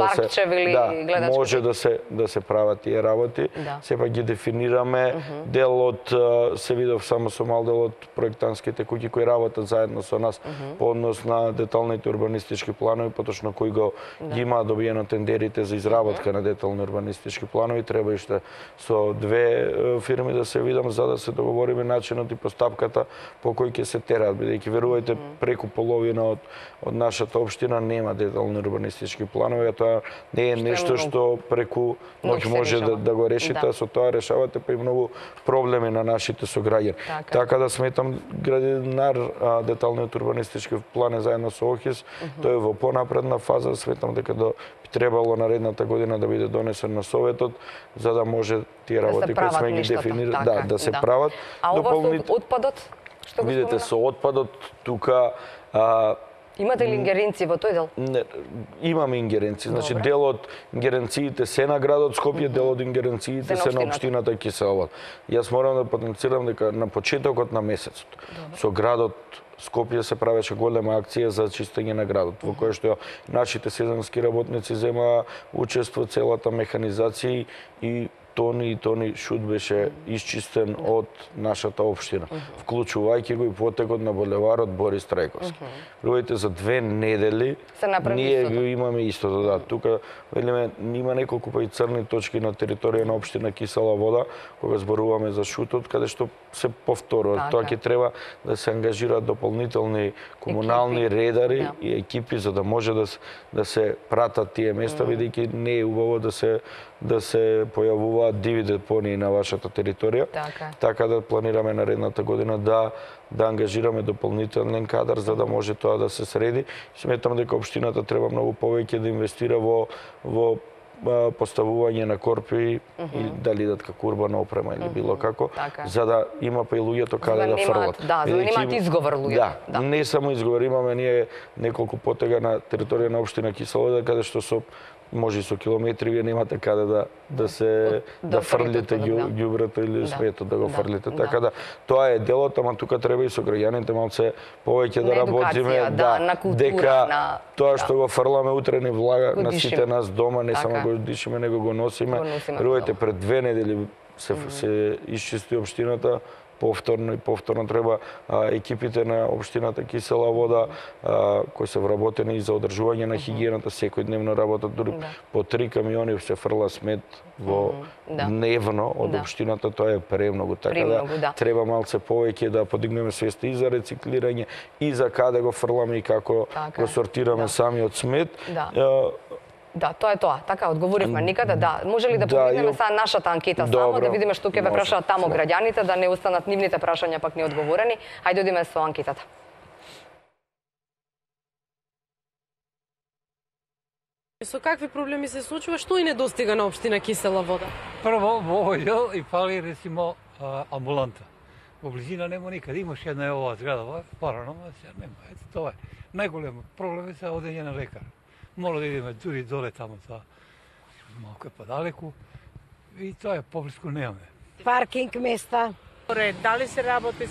да се прават тие работи. Сепак ги дефинираме. Делот се видов само со мал дел од проектантските куќи кои работат заедно со нас по однос на деталните урбанистички планови, поточно кои ги имаат добиено тендерите за изработка на детални урбанистички планови, треба иште со две фирми да се видам за да се договориме начинот и постапката по кој ќе се тераат, бидејќи верувајте преку половина од нашата општина нема детални урбанистички планови, а тоа не е нешто што преку ноќ може да го решите, со тоа решавате па и многу проблеми на нашите сограѓани. Така да сметам градинар деталниот урбанистички план е заедно со ОХИС, тој е во понапредна фаза, сметам дека требало наредната година да биде донесен на Советот, за да може тие работи кои сме ги дефинирали да се прават. А ова со отпадот? Видете, со отпадот тука... Имате ли ингеренции во тој дел? Не, имаме ингеренции. Значи, дел од ингеренциите се на градот Скопје, дел од ингеренциите се на општината Кисела вода. Јас морам да потенцирам дека на почетокот на месецот со градот Скопје се правеше голема акција за чистење на градот, во која што нашите сезонски работници зема учество, целата механизација и тони шут беше исчистен од нашата општина, вклучувајќи го и потекот на булеварот Борис Трајковски. Верувајте, за 2 недели ние го имаме истото. Тука велиме има неколку па и црни точки на територија на општина Кисела вода, кога зборуваме за шутот, каде што се повторува. Тоа ќе треба да се ангажираат дополнителни комунални редари и екипи за да може да се пратат тие места, бидејќи не е убаво да се појавуваат диви депонии на вашата територија. Така да планираме наредната година да ангажираме дополнителен кадар за да може тоа да се среди. Сметам дека општината треба многу повеќе да инвестира во поставување на корпи и дали дат како урбана опрема или било како, за да има па и луѓето каде да фрлат. Да, за да немаат изговор луѓето. Да, не само изговор, имаме ние неколку потега на територија на општина Кисела вода, каде што со може и со километри вие немате каде да фрлите ѓубрето или сметот да го фрлите. Така да тоа е делот, ама тука треба и со граѓаните малце повеќе да работиме, на култура, дека тоа што го фрламе утре не влага на сите нас дома, не само го дишиме, него го носиме. Верувајте, пред 2 недели се исчисти општината, повторно треба екипите на општината Кисела вода, кои се вработени и за одржување на хигиената, секојдневно работат, дури по 3 камиони се фрла смет во дневно од општината, тоа е премногу, така да треба малце повеќе да подигнеме свеста и за рециклирање и за каде го фрламе и како го сортираме самиот смет. Да, тоа е тоа. Така, одговоривме никаде. Да, може ли да погледнеме сега нашата анкета само, да видиме што ќе ве прашаат таму граѓаните, да не останат нивните прашања пак неодговорени. Хајде одиме со анкетата. Со какви проблеми се случува, што и недостига на општина Кисела вода? Прво, во овој дел и фали, ресимо, амбуланта. Во близина нема никаде. Имаш една ова зграда, парано, а сега нема. Ето тоа е. Најголем проблем е за одење на лекар. Мора да идеме дури доле таму, тоа малку е подалеку и тоа е поблиску немаме. Паркинг места. Дали се работи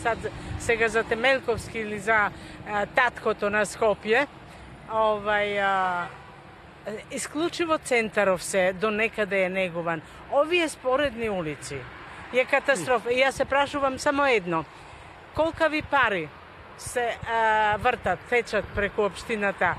сега за Темелковски или за таткото на Скопје? Исклучиво центаров се до некаде е негуван. Овие споредни улици е катастрофа. И јас се прашувам само едно. Колкави пари се вртат, течат преку општината?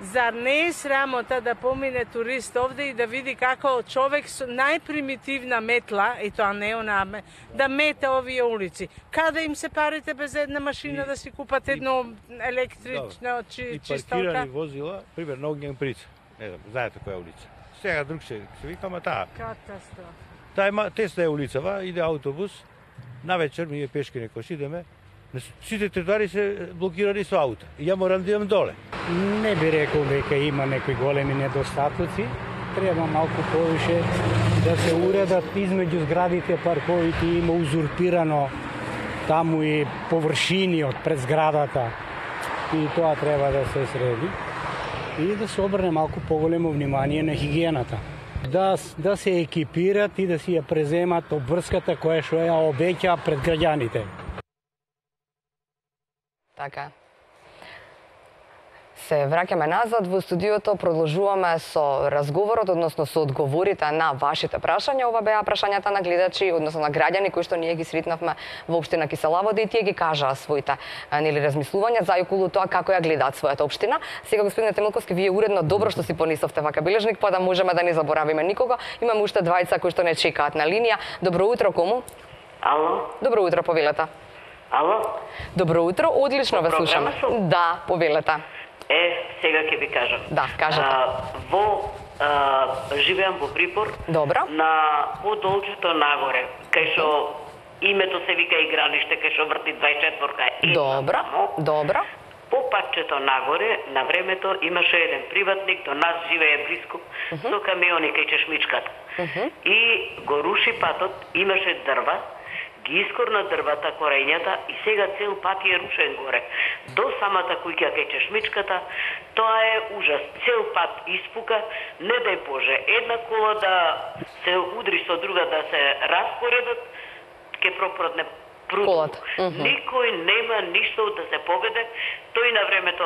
Зар не е срамота да помине турист овде и да види како човек со најпримитивна метла, и тоа не она, да мете овие улици? Каде им се парите без една машина да си купат едно електрично чисталка? И паркирани возила, пример на Огњен Прица. Не знам, знаете која улица. Сега друг се вика, ама таа. Катастрофа. Таа тесна е улицава, иде автобус, навечер ние пешки некош идеме, сите тротоари се блокирани со аута. И ја морам да идам доле. Не би рекол дека има некои големи недостатоци. Треба малку повише да се уредат измеѓу зградите, парковите, има узурпирано таму и површини од пред зградата. И тоа треба да се среди. И да се обрне малку поголемо внимание на хигиената. Да се екипират и да си ја преземат обврската која што ја обеќа пред граѓаните. Така. Се враќаме назад во студиото, продолжуваме со разговорот, односно со одговорите на вашите прашања. Ова беа прашањата на гледачи, односно на граѓани кои што ние ги сретнавме во општина Кисела вода и тие ги кажаа своите размислувања за околу тоа како ја гледаат својата општина. Сега, господине Темелковски, вие уредно добро што си понесовте вака бележник, па да можеме да не заборавиме никого. Имаме уште двајца кои што не чекаат на линија. Добро утро, кому? Ало? Добро утро, повелете. Ало? Добро утро, одлично ве слушаме. Да, повелете. Сега ќе ви кажам. Да, кажете. Живеам во Припор. Добро. На подолчето нагоре, кај што името се вика Игралиште, кај што врти 24-ка. Добро, добро. По патчето нагоре, на времето, имаше еден приватник, до нас живее близко, со камиони кај чешмичката. И го руши патот, имаше дрва, ги искорна дрвата, корењата и сега цел пат е рушен горе. До самата куќа кај чешмичката, тоа е ужас. Цел пат испука, не дај Боже, една кола да се удри со друга, да се распоредат, ке пропадне колата. Никој нема ништо да се победе. Тој на времето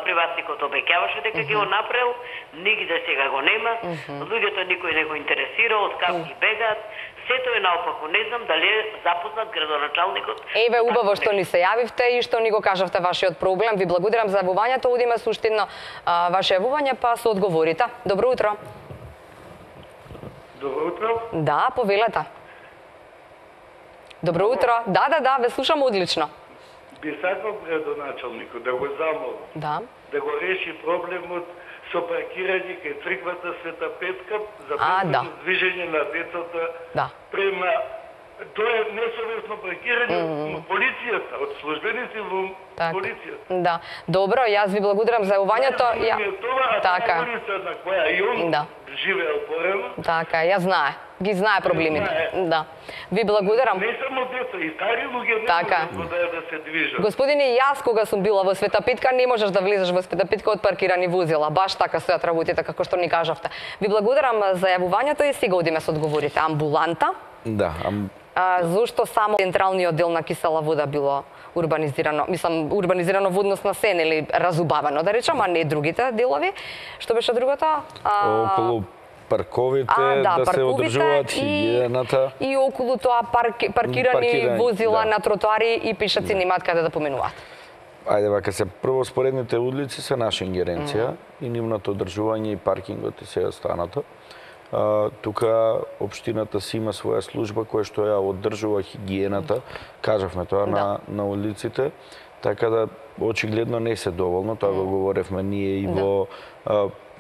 приватникот обеќаваше дека ќе го направил, нигде сега го нема. Луѓето никој не го интересира, од кај ги бегаат. Сето е наопаку. Не знам дали е запознат градоначалникот. Еве, убаво што ни се јавивте и што ни го кажавте вашиот проблем. Ви благодарам за јавувањето. Одиме суштинно ваше јавување, па со одговорите. Добро утро. Добро утро. Да, повелете. Добро утро. Да, ве слушам одлично. Би сакал градоначалникот да го замолам. Да. Да го реши проблемот со паркирање кај црквата Света Петка за движење на децата према. Тоа е несовесно паркирање од полицијата, од службеници во полицијата. Да. Добро, јас ви благодарам за јавувањето. Тоа, така. На која и он живеел порано. Така, ја знае. Ги знае проблемите. Да. Ви благодарам. Не само деца, и стари луѓе не можат да се движат. Господине, јас кога сум била во Света Питка, не можеш да влезеш во Света Питка од паркирани возила. Баш така стојат работите, како што ни кажавте. Ви благодарам за јавувањето и сега одиме со одговорите. Амбуланта? Да. Зошто само централниот дел на Кисела вода било урбанизирано? Мислам, урбанизирано во однос на сен или разубавено, да речам, а не другите делови? Што беше другото? Околу парковите, да се одржуваат хигиената. И околу тоа паркирани возила на тротоари и пешаци немаат каде да поминуваат. Ајде вака се, прво споредните улици се наша ингеренција и нивното одржување и паркингот и се останато. Тука општината си има своја служба која што ја одржува хигиената, кажавме тоа на улиците, така да очигледно не се доволно, тоа го говоревме ние и во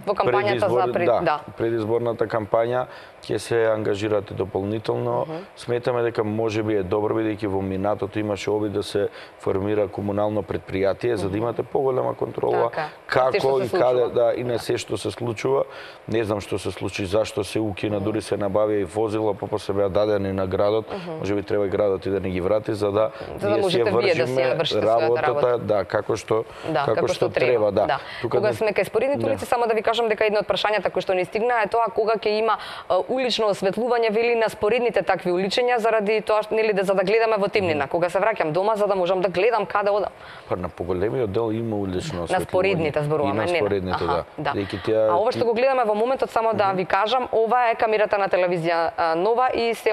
кампањата за предизборната кампања ќе се ангажирате дополнително. Сметаме дека можеби е добро, бидејќи во минатото имаше обид да се формира комунално предпријатие за да имате поголема контрола како и каде и на се што се случува. Не знам што се случи, зашто се укина, дури се набавија и возила, после беа дадени на градот. Можеби треба и градот и да не ги врати за да ние си вршиме работата, како што треба, Кога сме кај споредните улици, само да ви кажам дека едно од прашањата кои што ни стигна е тоа кога ќе има улично осветлување вели на споредните такви уличења заради тоа нели за да гледаме во темнина кога се враќам дома за да можам да гледам каде одам. Па на поголемиот дел има улично осветлување. На споредните зборуваме, не. На споредните, да. А ова што го гледаме во моментот само да ви кажам, ова е камерата на телевизија Нова и се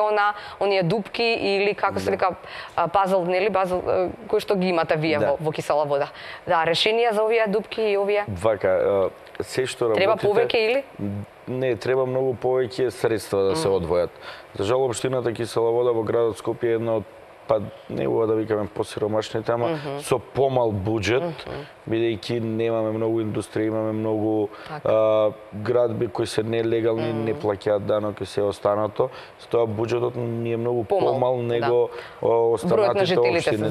оние дупки или како се вика пазл, нели, кои што ги имате вие во Кисела вода. Да, решение за овие дупки и овие. Вака, се што работите... Треба повеќе или? Не, треба многу повеќе средства да се одвојат. За жал, општината Кисела вода во градот Скопје е една од не да викаме посиромашните, ама со помал буџет, бидејќи немаме многу индустрија, имаме многу градби кои се нелегални, не плаќаат данок и се останато. Со тоа буџетот ни е многу помал него останатите општини.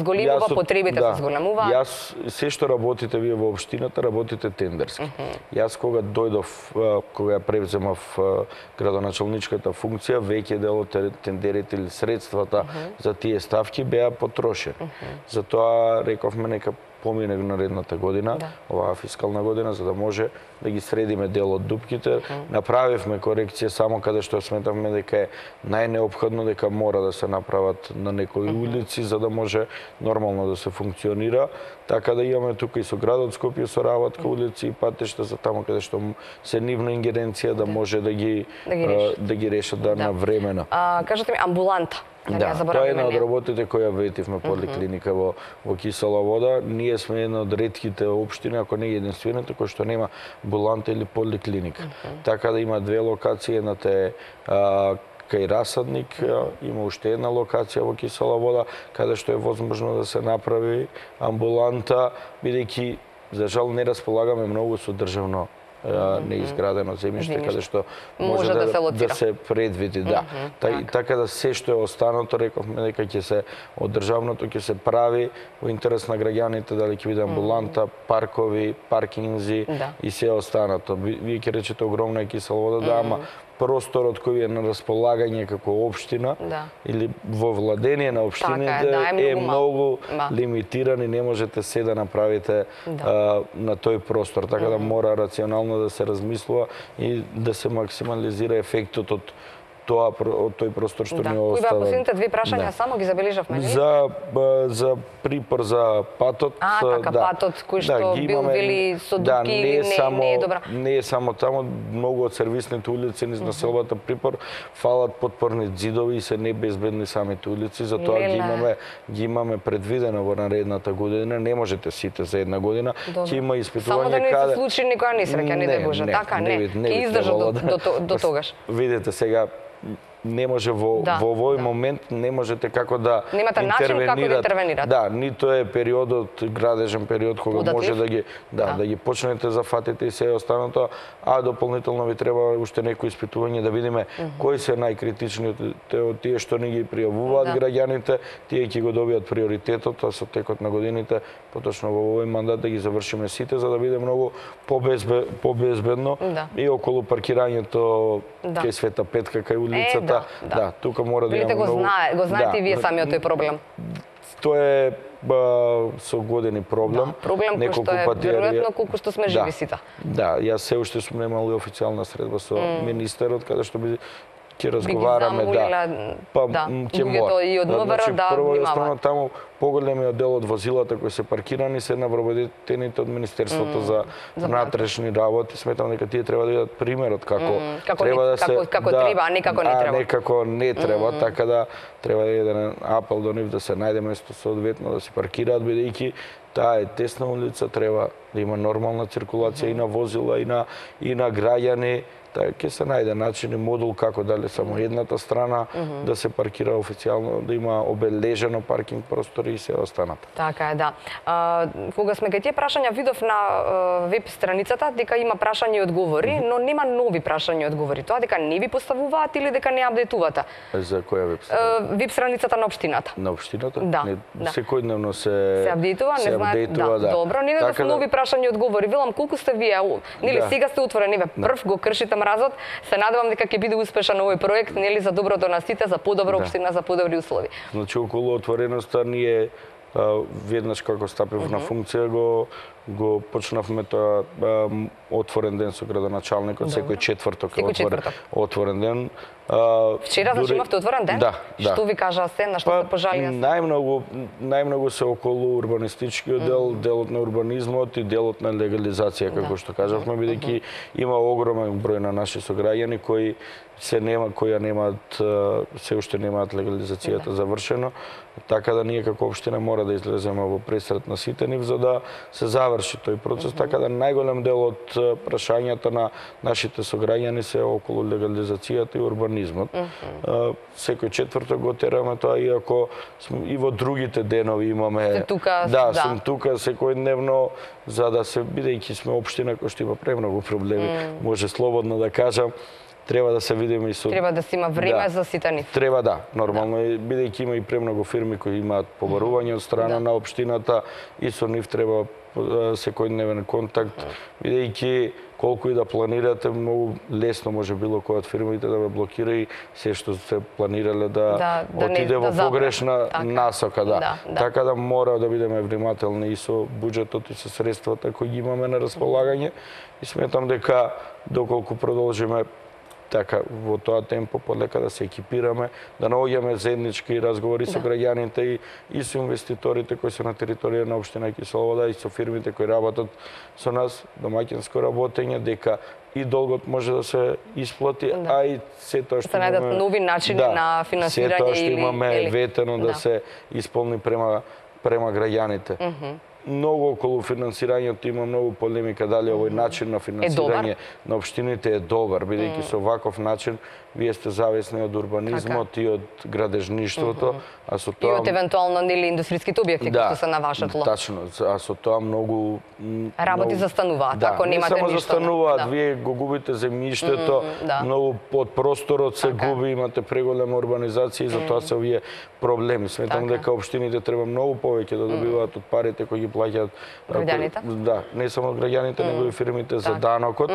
Зголемува, потребите се зголемуваат. Јас, се што работите вие во општината, работите тендерски. Јас кога дојдов, кога ја превземав градоначалничката функција, веќе дел од тендерите или средствата за тие ставки беа потрошени. Затоа рековме нека помине наредната година, оваа фискална година, за да може да ги средиме дел од дупките. Направивме корекција само каде што сметавме дека е најнеопходно, дека мора да се направат на некои улици за да може нормално да се функционира. Така да имаме тука и со градот Скопје соработка улици и патишта за таму каде што се нивна ингеренција да може да ги решат на времено. Кажете ми амбуланта. Да, тоа е една од работите која ветивме поликлиника во Кисела вода. Ние сме една од ретките општини, ако не единствената, кој што нема амбуланта или поликлиника. Така да има две локации, едната е кај Расадник, има уште една локација во Кисела вода, каде што е возможно да се направи амбуланта, бидејќи за жал не располагаме многу со државно неизградено земјиште каде што може да се предвиди, така да се што е останато, рековме дека ќе се од државното ќе се прави во интерес на граѓаните, дали ќе биде амбуланта, паркови, паркинзи и се останато. Вие ќе речете огромна е Кисела вода, ама просторот кој е на располагање како општина или во владение на општините е многу лимитиран и не можете се да направите на тој простор. Така да мора рационално да се размислува и да се максимализира ефектот од тој простор што ни остава. Кои беа последните две прашања, само ги забележавме, нели? За припор за патот. Така, патот кој што бил били со дупки или не е добра? Не е само таму, многу од сервисните улици низ населбата Припор фалат подпорни ѕидови и се небезбедни самите улици, затоа ги имаме предвидено во наредната година, не можете сите за една година, ќе има испитување каде... Само да не се случи никоја несреќа, не дај Боже, така не, ќе издржат до тогаш. Видете сега, не може во овој момент не можете како да немате начин како да интервенирате. Да, нито е периодот, градежен период кога може да ги почнете зафатите и се останато, а дополнително ви треба уште некои испитување да видиме кои се најкритичните од тие што не ги пријавуваат граѓаните, тие ќе го добијат приоритетот, а со текот на годините, поточно во овој мандат да ги завршиме сите за да биде многу побезбедно и околу паркирањето кај Света Петка, кај улицата. Да, тука мора да имаме многу... Го знаете и вие самиот тој проблем. Тоа е со години проблем. Проблем кој што е веројатно колку што сме живи сите. Да, јас се уште сум немал и официјална средба со министерот, каде што би ќе разговараме, ќе мора. И од МВР да внимава. Таму поголемиот дел од возилата кои се паркирани се на вработените од Министерството за внатрешни работи. Сметам дека тие треба да бидат примерот како треба да се треба, а не како не треба. Не како не треба, така да треба да еден апел до нив да се најде место соодветно да се паркираат, бидејќи таа е тесна улица, треба да има нормална циркулација и на возила и на граѓани. Ќе се најде начин и модул како дали само едната страна да се паркира официјално, да има обележено паркинг простори и се останата. Така е, да. Кога сме кај тие прашања, видов на веб страницата дека има прашања и одговори, но нема нови прашања и одговори. Тоа дека не ви поставуваат или дека не апдейтувате? За која веб страница? Веб страницата на општината. На општината? Да. Секојдневно се апдейтува, не знаат. Добро, не видов нови прашања и одговори. Велам колку сте вие, нели сега сте отворени, прв го кршите мразот. Се надевам дека ќе биде успешен овој проект, нели за доброто на сите, за подобра општина, за подобри услови. Значи околу отвореноста ние веднаш како стапив на функција го почнавме тоа отворен ден со градоначалникот, секој четврток е отворен ден. Вчера значи имавте отворен ден? Да. Што ви кажа се, на што се пожалија? Најмногу се околу урбанистичкиот дел, делот на урбанизмот и делот на легализација, како што кажавме, бидејќи има огромен број на наши сограѓани кои се уште немаат легализацијата завршено, така да ние како општина мора да излеземе во пресрет на сите нив за да се заврши тој процес, така да најголем дел од прашањата на нашите сограѓани се околу легализацијата и урбанизмот. Секој четврток го тераме тоа, иако и во другите денови имаме... Сум тука секојдневно, за да се, бидејќи сме општина која што има премногу проблеми, може слободно да кажам, треба да се видиме и со... Треба да се има време за сите нив. Треба, нормално, бидејќи има и премногу фирми кои имаат побарување од страна на општината и со нив треба секојдневен контакт, бидејќи колку и да планирате, многу лесно може било кој од фирмите да ве блокира и се што се планирале да отиде во погрешна насока. Така да мора да бидеме внимателни и со буџетот и со средствата кои ги имаме на располагање и сметам дека доколку продолжиме така во тоа темпо полека да се екипираме, да наоѓаме заеднички разговори со граѓаните и со инвеститорите кои се на територија на општина Киселова и со фирмите кои работат со нас, домаќинско работење, дека и долгот може да се исплати, а и се тоа што имаме... Се најдат нови начини на финансирање или... Се тоа што имаме ветено да се исполни према граѓаните. Многу околу финансирањето има многу полемика дали овој начин на финансирање на општините е добар, бидејќи со ваков начин вие сте зависни од урбанизмот и од градежништвото, а со тоа и од евентуално нели индустријските објекти кои се на ваше тло. Тачно, а со тоа многу работи застануваат, ако немате ништо. Не само застануваат, вие го губите земјиштето, многу од просторот се губи, имате преголема урбанизација и затоа се овие проблеми. Сметам дека општините треба многу повеќе да добиваат од парите кои ги плаќаат граѓаните. Да, не само граѓаните, него и фирмите за данокот,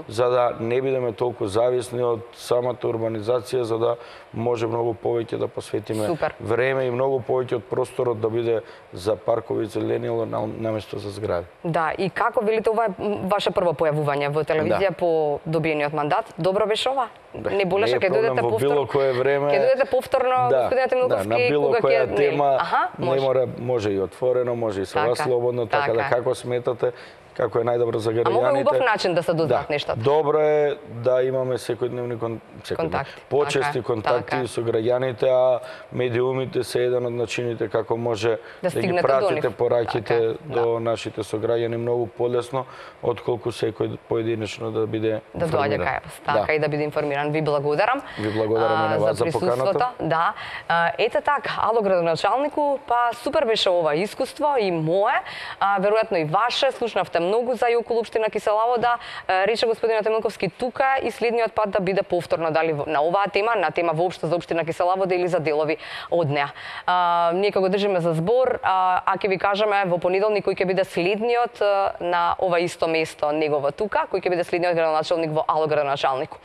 за да не бидеме толку зависни од самата урбанизација, за да може многу повеќе да посветиме време и многу повеќе од просторот да биде за паркови и зеленило наместо за згради. Да, и како велите, ова е ваше прво појавување во телевизија по добиениот мандат? Добро беше ова? Не болеше ќе дојдете повторно? Било кое време. Ќе дојдете повторно, господине Темилковски, на било која тема, не мора, може и отворено, може и со вас слободно, така да како сметате, како е најдобро за граѓаните. А мога убав начин да се дознаат нештата. Добро е да имаме секојдневни контакти, почести контакти со граѓаните, а медиумите се еден од начините како може да ги пратите пораќите до нашите сограѓани многу полесно, отколку секој поединечно да биде да доаѓа кај вас, така и да биде информиран. Ви благодарам. Ви благодарам на вас за поканата. Да. Ете така, ало градоначалнику, па супер беше ова искуство и мое, веројатно и ваше, слушнавте многу за и околу општина Кисела Вода. Рече господинот Емилковски тука и следниот пат да биде повторно дали на оваа тема, на тема воопшто за општина Кисела Вода или за делови од неа. Ние го држиме за збор, а ќе ви кажеме во понеделник кој ќе биде следниот на ова исто место негово тука, кој ќе биде следниот градоначалник во ало градоначалнику.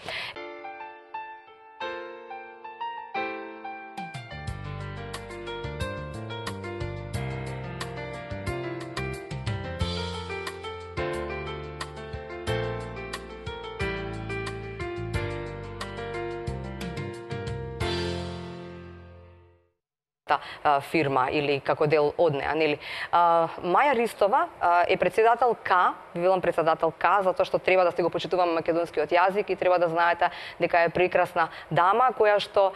Фирма или како дел од неа, нели? Маја Ристова е председател К, велам председател К, затоа што треба да се го почитуваме македонскиот јазик и треба да знаете дека е прекрасна дама која што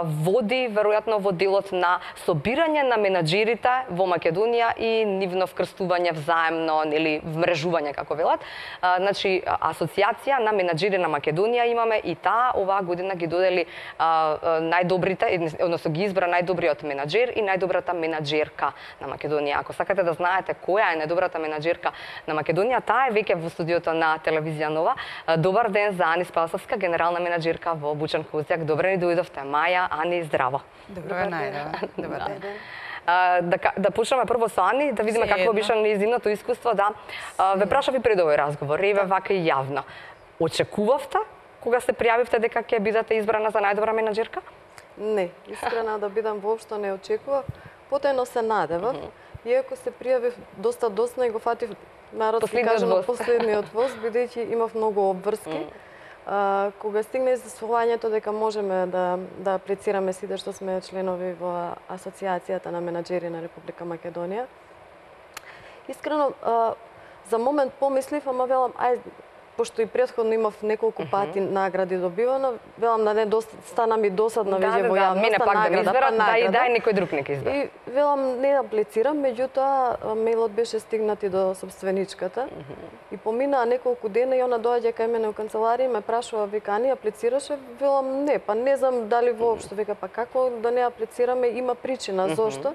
води веројатно во делот на собирање на менаџерите во Македонија и нивно вкрстување взаемно, нели, вмрежување како велат. Значи асоциација на менаџери на Македонија имаме и таа оваа година ги додели најдобрите, односно ги избра најдобриот менаџер и најдобрата менаџерка на Македонија. Ако сакате да знаете која е најдобрата менаџерка на Македонија, таа е веќе во студиото на телевизија Нова. Добар ден за Ани Спасовска, генерална менаџерка во Бучан Козјак. Добре ни дојдовте, Маја, Ани, здраво. Добро најдова. Добар ден. Да почнеме прво со Ани, да видиме какво беше нејзиното искуство. Да, ве прашав и пред овој разговор, еве вака и јавно. Очекувавте кога се пријавивте дека ќе бидете избрана за најдобра менаџерка? Не, искрена да бидам воопшто не очекував. Потајно се надевав, иако се пријавив доста доцна и го фатив народски кажано последниот воз, бидејќи имав многу обврски. Кога стигна известувањето дека можеме да аплицираме сите што сме членови во Асоциацијата на менаџери на Република Македонија, искрено за момент помислив, ама велам, пошто и претходно имав неколку пати награди добивано, велам да не стана ми досадна веќе во јавноста, мене пак да ми изберат, да и некој друг нека избере. И велам не аплицирам, меѓутоа мејлот беше стигнати до собственичката и поминаа неколку дена и она доаѓа кај мене во канцеларија и ме прашува, вика, Ани, аплицираше? Велам не, па не знам дали воопшто, вика, па како да не аплицираме, има причина зошто.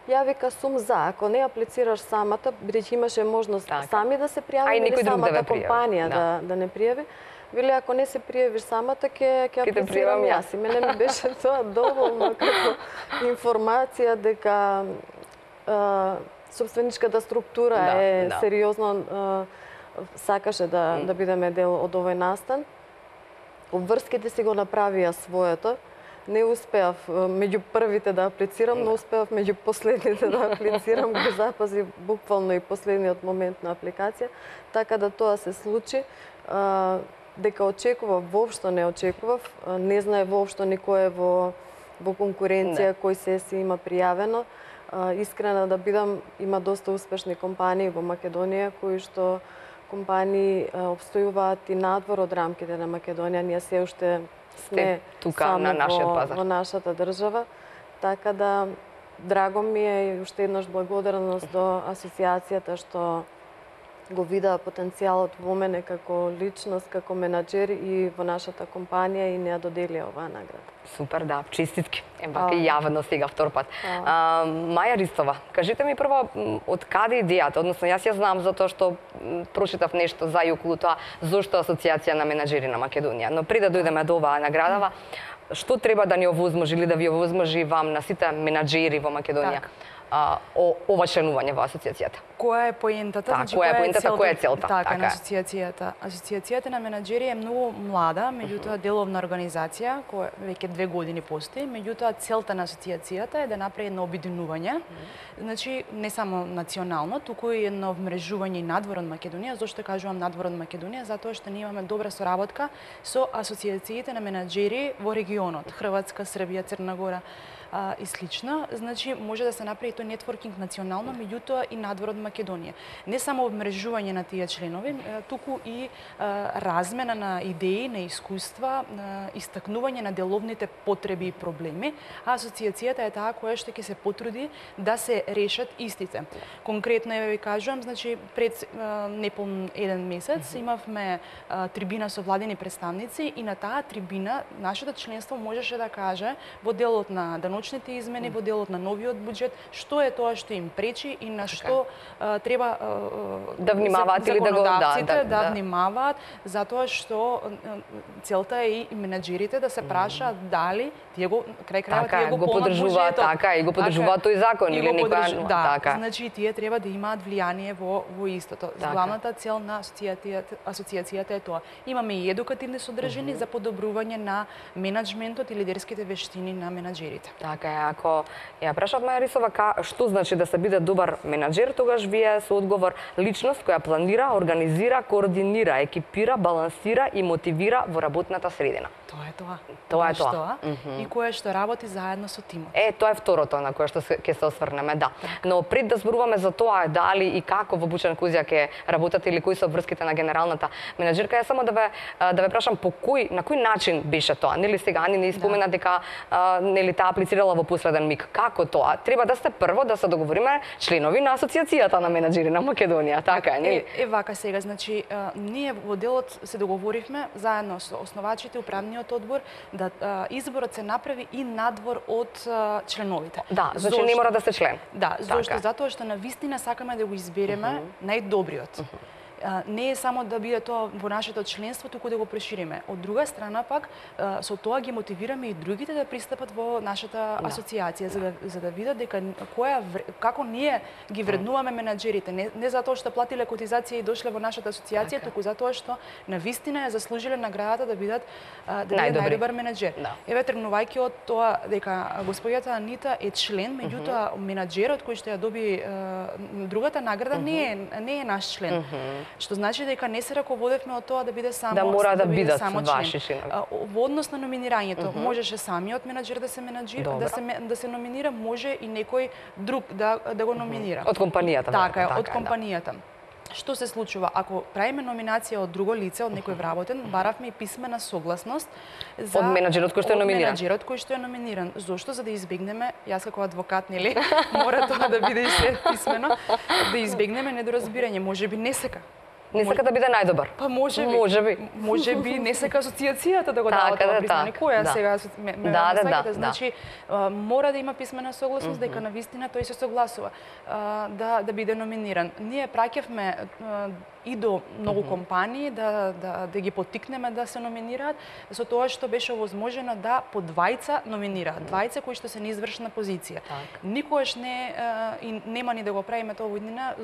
Ја вика сум за, ако не аплицираш самата, бидејќи имаше можност сами да се пријави или самата компанија да не пријави, вели ако не се пријавиш самата, ќе аплицирам јас. И мене ми беше тоа доволно како информација дека собственичката структура е сериозно сакаше да бидеме дел од овој настан. Обврските си го направија своето. Не успеав меѓу првите да аплицирам, но успеав меѓу последните да аплицирам, го запази буквално и последниот момент на апликација, така да тоа се случи. Дека очекував, воопшто не очекував, не знае воопшто никој е во конкуренција, кој се си има пријавено. Искрена да бидам, има доста успешни компании во Македонија, кои што компании обстојуваат и надвор од рамките на Македонија. Ние се уште сме тука на нашиот пазар. Во нашата држава, така да драго ми е и уште еднаш благодарност до асоциацијата што го видаа потенцијалот во мене како личност, како менаџер и во нашата компанија и не ја доделија оваа награда. Супер, да, честитки. Вака и јавно сега втор пат. Маја Ристова, кажете ми прво од каде идејата, односно јас ја знам затоа што прочитав нешто за и околу тоа зошто Асоциација на менаџери на Македонија, но пред да дојдеме до оваа наградава, што треба да ни овозможи или да ви овозможи вам на сите менаџери во Македонија? Ова членување во асоциацијата. Која е поентата? Која е поентата, која е целта? Така, на асоциацијата. Асоциацијата на менаџери е многу млада, меѓутоа деловна организација, која веќе 2 години постои, меѓутоа целта на асоциацијата е да направи едно обединување. Значи, не само национално, туку и едно вмрежување и надвор од Македонија. Зошто кажувам надвор од Македонија? Затоа што ние имаме добра соработка со асоциациите на менаџери во регионот, Хрватска, Србија, Црна Гора и слично. Значи, може да се направи тоа тој нетворкинг национално, меѓутоа и надвор од Македонија. Не само обмрежување на тие членови, туку и размена на идеи, на искуства, истакнување на деловните потреби и проблеми, а асоциацијата е таа која што ќе се потруди да се решат истите. Конкретно ви кажувам, значи пред неполн еден месец имавме трибина со владени представници и на таа трибина нашето членство можеше да каже во делот на даночните измени, во делот на новиот буџет, што е тоа што им пречи и на што треба да внимаваат или да внимаваат, затоа што целта е и менаџерите да се прашаат дали тие го крај крајот тие го подржуваат, така и го подржуваат тој закон или некоја така. Значи тие треба да имаат влијание во истото. Главната цел на асоциацијата е тоа. Имаме и едукативни содржини за подобрување на менаџментот и лидерските вештини на менаџерите. Така е, ако ја прашав Маја Рисова што значи да се биде добар менаџер, тогаш вие со одговор личност која планира, организира, координира, екипира, балансира и мотивира во работната средина. Тоа е тоа. Тоа е тоа. И кое што работи заедно со тимот. Тоа е второто на кое што ќе се осврнеме, да. Но пред да зборуваме за тоа дали и како во Бучан Кузја ќе работите или кои се врските на генералната менаџерка, е само да ве прашам на кој начин беше тоа? Нели сега Ани не спомена дека нели таа аплицирала во последен миг. Како тоа? Треба да сте прво да се договориме членови на асоциацијата на менаџери на Македонија, така е, нели? Вака сега, значи ние во делот се договоривме заедно со основачите, управниот одбор да изборот се направи и надвор од членовите. Да, значи не мора да сте член. Да, зошто? Затоа што навистина сакаме да го избереме најдобриот. Не е само да биде тоа во нашето членство, туку да го прошириме. Од друга страна пак, со тоа ги мотивираме и другите да пристапат во нашата асоциација, за да видат дека како ние ги вреднуваме менаџерите. Не затоа што платиле котизација и дошле во нашата асоциација, туку затоа што навистина ја заслужиле наградата да бидат најдобар менаџер. Еве, тргнувајќи од тоа дека господјата Анита е член, меѓутоа менаџерот кој што ја доби другата награда не е наш член. Што значи дека не се раководевме од тоа да биде само да бидат ваши членови. Во однос на номинирањето, можеше самиот менаџер да се номинира, може и некој друг да го номинира. Од компанијата. Така е, од компанијата. Што се случува? Ако правиме номинација од друго лице, од некој вработен, баравме и писмена согласност од менаџерот кој што е номиниран. Од менаџерот кој што е номиниран. Зошто? За да избегнеме, јас како адвокат, нели, мора тоа да биде и се писмено, да избегнеме недоразбирање, можеби не сека. Не сека да биде најдобар. Па можеби не сека асоциацијата да го дава тоа признание. Која сега ме значи мора да има писмена согласност дека навистина тој се согласува да биде номиниран. Ние праќавме и до многу компании да ги поттикнеме да се номинираат, со тоа што беше овозможено да по двајца номинираат, двајца кои што се на извршна позиција. Никогаш нема ни да го правиме тоа во иднина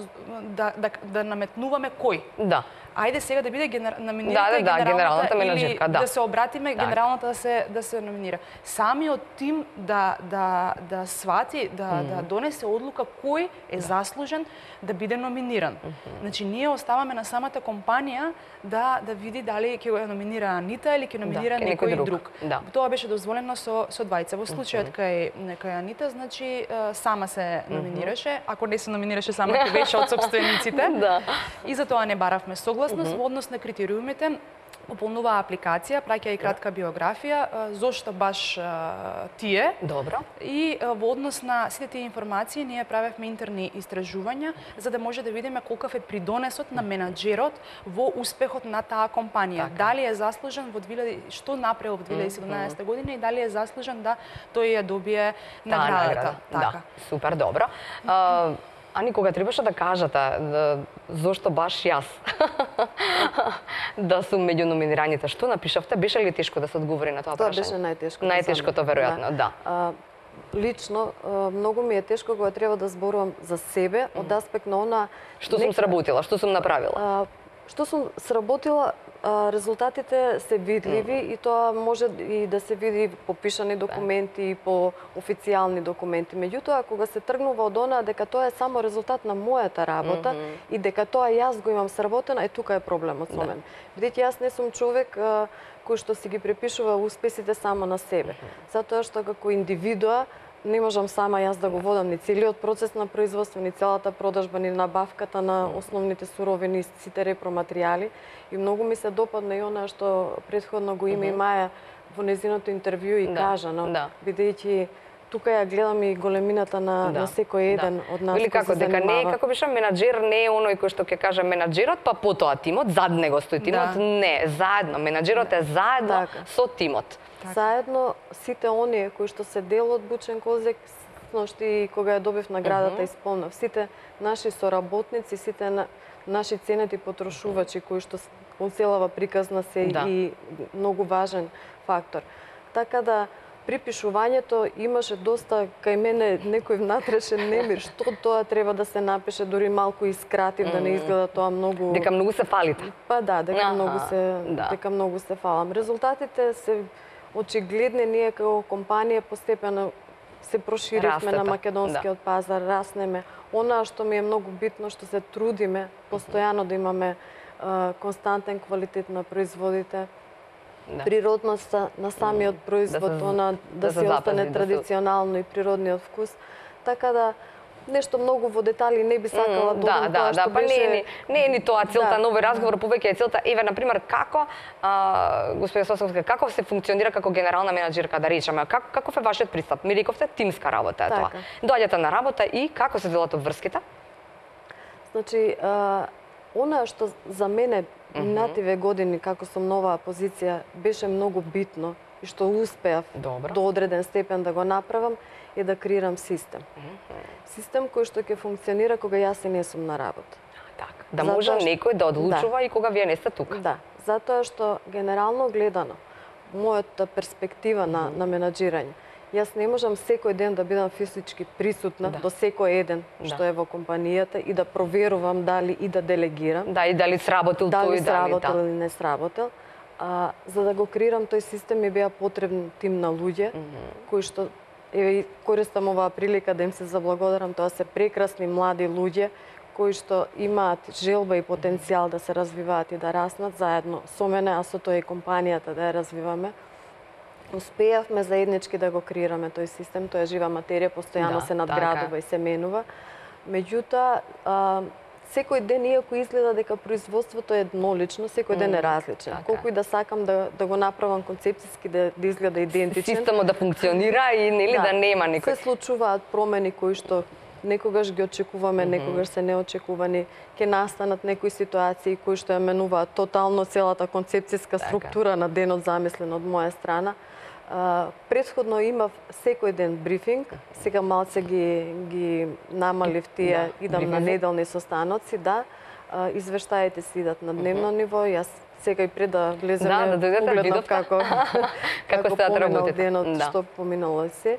да наметнуваме кој. Да. Ајде сега да биде номинирана генералната менаџерка, да се обратиме генералната да се номинира. Самиот тим да свати, да донесе одлука кој е заслужен да биде номиниран. Значи ние оставаме на самата компанија да види дали ќе го номинира Анита или ќе номинира некој друг. Тоа беше дозволено со двајца. Во случајот кај Анита, значи сама се номинираше, ако не се номинираше сама ќе беше од сопствениците. И за тоа не баравме согласност во однос на критериумите. Пополнува апликација, праќа и кратка биографија, зошто баш тие. Добро. И во однос на сите тие информации ние правевме интерни истражувања за да може да видиме колкав е придонесот на менаџерот во успехот на таа компанија. Дали е заслужен што направил во 2017 година и дали е заслужен да тој ја добие наградата. Да, супер, добро. Ани, кога требаше да кажете зошто баш јас да сум меѓу номинираните, што напишавте? Беше ли тешко да се одговори на тоа прашање? Тоа беше најтешко. Најтешкото, веројатно, да. Лично, многу ми е тешко кога треба да зборувам за себе, од аспект на она... Што сум сработила, што сум направила? Што сум сработила, резултатите се видливи и тоа може и да се види по пишани документи и по официјални документи. Меѓутоа, кога се тргнува од она дека тоа е само резултат на мојата работа и дека тоа јас го имам сработено, тука е проблемот со мене. Бидејќи јас не сум човек кој што си ги препишува успесите само на себе. Затоа што како индивидуа не можам сама јас да го водам ни целиот процес на производство, ни целата продажба, ни набавката на основните суровини, сите репроматеријали. И многу ми се допадна и она што претходно го има и Маја во незиното интервју и кажа, но бидејќи тука ја гледам и големината на секој еден од нас. Или како дека не е, како бише, менаџер не е оној кој што ќе каже менаџерот, па потоа тимот, зад него стои тимот. Не, заедно, менаџерот е заедно со тимот. Заедно сите оние кои што се дел од Бучен Козек, сношти кога ја добив наградата исполнав, сите наши соработници, сите наши ценети потрошувачи кои што оцелава приказна се и многу важен фактор. Така да при пишувањето имаше доста кај мене некој внатрешен немир, што тоа треба да се напише, дури малку и скратив, да не изгледа тоа многу... Дека многу се фалите. Па да, дека многу се фалам. Резултатите се очигледни, ние како компанија постепено се проширивме на македонскиот пазар, раснеме. Она што ми е многу битно, што се трудиме постојано да имаме константен квалитет на производите, природноста на самиот производ, да си остане традиционално и природниот вкус. Така да нешто многу во детали не би сакала да додам тоа што беше... Не е ни тоа целта на овој разговор, повеќе е целта, еве, например, како, господја Сосовска, како се функционира како генерална менаџерка, да речеме, каков е вашиот пристап? Ми рековте, тимска работа е тоа. Доаѓате на работа и како се делат обврските? Значи, она што за мене минативе години, како сум новаа позиција, беше многу битно и што успеав до одреден степен да го направам, е да креирам систем. Систем кој што ќе функционира кога јас не сум на работа. Да може некој да одлучува и кога вие не сте тука. Да, затоа што генерално гледано, мојата перспектива на менаџирање, јас не можам секој ден да бидам физички присутна до секој еден што е во компанијата и да проверувам дали и да делегирам. Да, и дали сработил тој, дали сработил или не сработил. За да го креирам тој систем ми беа потребни тим на луѓе кои што еве користам оваа прилика да им се заблагодарам, тоа се прекрасни млади луѓе кои што имаат желба и потенцијал да се развиваат и да раснат заедно со мене, а со тоа и компанијата да ја развиваме. Успеавме заеднички да го креираме тој систем, тоа е жива материја, постојано се надградува и се менува. Меѓутоа, секој ден, иако изгледа дека производството е еднолично, секој ден е различен. Колку и да сакам да го направам концепцијски да изгледа идентичен. Системот да функционира и нели да нема некој. Се случуваат промени кои што некогаш ги очекуваме, некогаш се неочекувани, ќе настанат некои ситуации кои што ја менуваат тотално целата концепцијска структура на денот замислен од моја страна. Предходно имав секој ден брифинг, сега малце ги намалив тие, идам на неделни состаноци, извештаите се идат на дневно ниво, јас сега и пред да влеземе погледнав како поминал денот, што поминало се.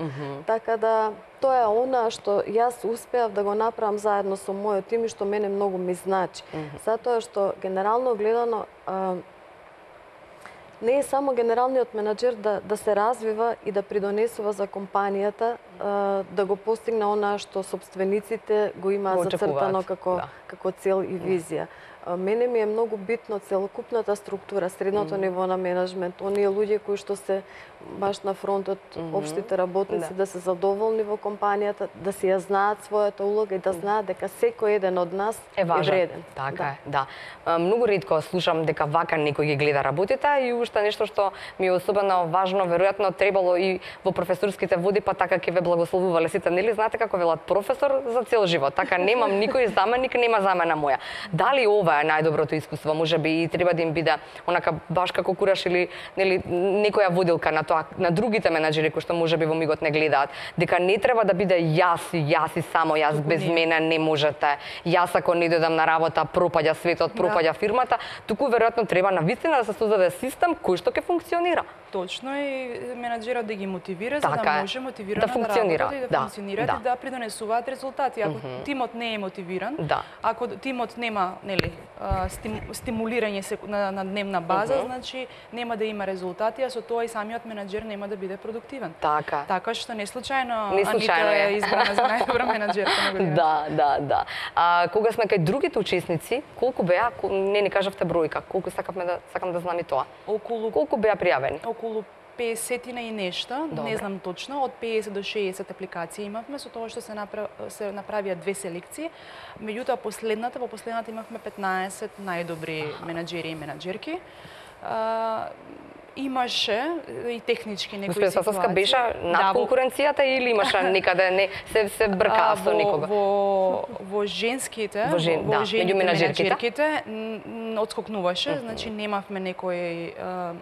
Така да, тоа е она што јас успеав да го направам заедно со мојот тим и што мене многу ми значи. Затоа што генерално гледано не е само генералниот менаџер да се развива и да придонесува за компанијата, да го постигне она што собствениците го имаат зацртано како цел и визија. Мене ми е многу битно целокупната структура, средното ниво на менеджмент, оние луѓе кои што се баш на фронтот, општите работници, да се задоволни во компанијата, да си ја знаат својата улога и да знаат дека секој еден од нас е вреден. Така е, да. Многу ретко слушам дека вака некој ги гледа работите и уште нешто што ми е особено важно, веројатно требало и во професорските води, па така ќе ве благословувале сите, нели знаете како велат професор за цел живот, така немам никој заменик, нема замена моја. Дали ова е најдоброто искуство, можеби и треба да им биде онака баш како кураж или нели некоја водилка на тоа, на другите менаџери кои што можеби во мигот не гледаат, дека не треба да биде јас и само јас, без мене не можете. Јас ако не дојдам на работа, пропаѓа светот, пропаѓа фирмата, туку веројатно треба навистина да се создаде систем кој што ќе функционира. Точно и менаџерот да ги мотивира за да може мотивирано да функционира, и да функционираат и да придонесуваат резултати. Ако тимот не е мотивиран, ако тимот нема нели стимулирање на дневна база, значи нема да има резултати, а со тоа и самиот менаџер нема да биде продуктивен. Така што не случајно Анита е избрана за најдобра менаџерка на годината. Да. Кога сме кај другите учесници, колку беа, не кажавте бројка, колку сакам да знам и тоа. Колку беа пријавени? Околу 50 и нешто, не знам точно, од 50 до 60 апликации имавме, со тоа што се направија 2 селекции. Меѓутоа, по последната имавме 15 најдобри менаџери и менаџерки. Имаше и технички некои ситуации. Беше над конкуренцијата или имаше некаде се бркаа со некога? Во женските, меѓу менаџерките одскокнуваше, значи немавме некој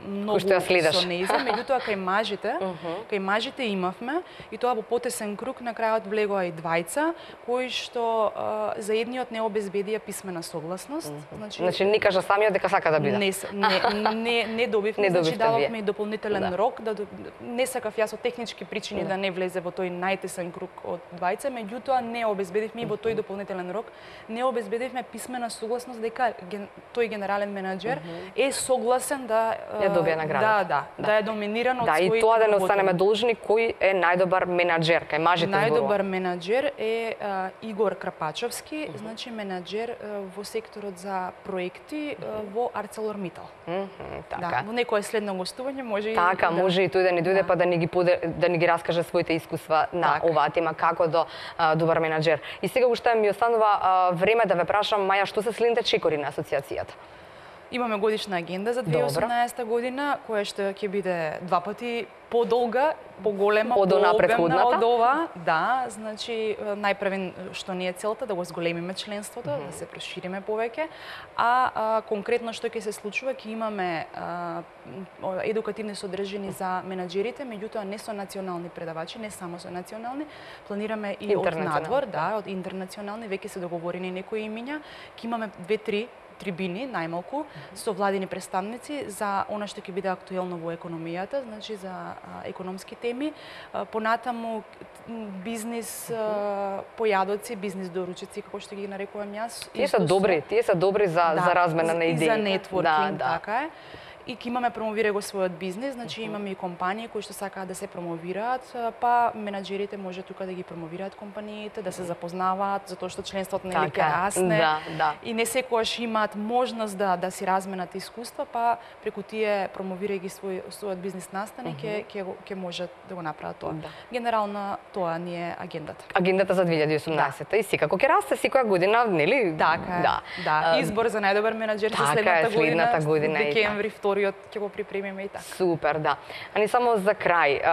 многу со нејзе, меѓутоа кај мажите имавме и тоа во потесен круг на крајот влегоа и двајца кои што за едниот не обезбедија писмена согласност. Значи не кажа самиот дека сака да биде. Не добивме, значи дававме и дополнителен рок, не сакав јас од технички причини да не влезе во тој најтесен круг од двајца, меѓутоа не обезбедивме и во тој дополнителен рок, не обезбедивме писмена согласност дека тој генерален менаџер е согласен да ја добие наградата. Да е доминиран од своите. Да, и тоа да не останеме должни, кој е најдобар менаџер кај мажите зборува? Најдобар менаџер е Игор Крапачовски, значи менаџер во секторот за проекти во ArcelorMittal. Така. Во некое следно гостување може така, може и тој да ни дојде па да ни ги раскаже своите искуства на оваа тема како до добар менаџер. И сега уште ми останува време да ве прашам, Маја, што се следните чекори на асоциацијата? Имаме годишна агенда за 2018 година, која што ќе биде 2 пати подолга, поголема, пообемна од ова. Да, значи најпрвен што ни е целта да го зголемиме членството, да се прошириме повеќе, а конкретно што ќе се случува, ќе имаме едукативни содржини за менаџерите, меѓутоа не со национални предавачи, не само со национални, планираме и од надвор, од интернационални, веќе се договорени некои имиња, ќе имаме 2-3 трибини, најмалку, со владини представници за она што ќе биде актуелно во економијата, значи за економски теми. Понатаму бизнис појадоци, бизнис доручици, како што ги нарекувам јас. Тие се добри за размена на идеи. И за нетворкинг, така е. И ќе имаме промовира го својот бизнис, значи имаме и компании кои што сакаат да се промовираат, па менаџерите може тука да ги промовираат компаниите, да се запознаваат, затоа што членството не е расне. И не секогаш имаат можност да си разменат искуства, па преку тие промовирајќи својот бизнис настани ќе можат да го направат тоа. Генерално тоа ни е агендата. Агендата за 2018 и секако ќе расте секоја година, нели? Така е. Да. Избор за најдобар менаџер за следната година, декември, ќе го припремиме и така. Супер, да. Ани само за крај,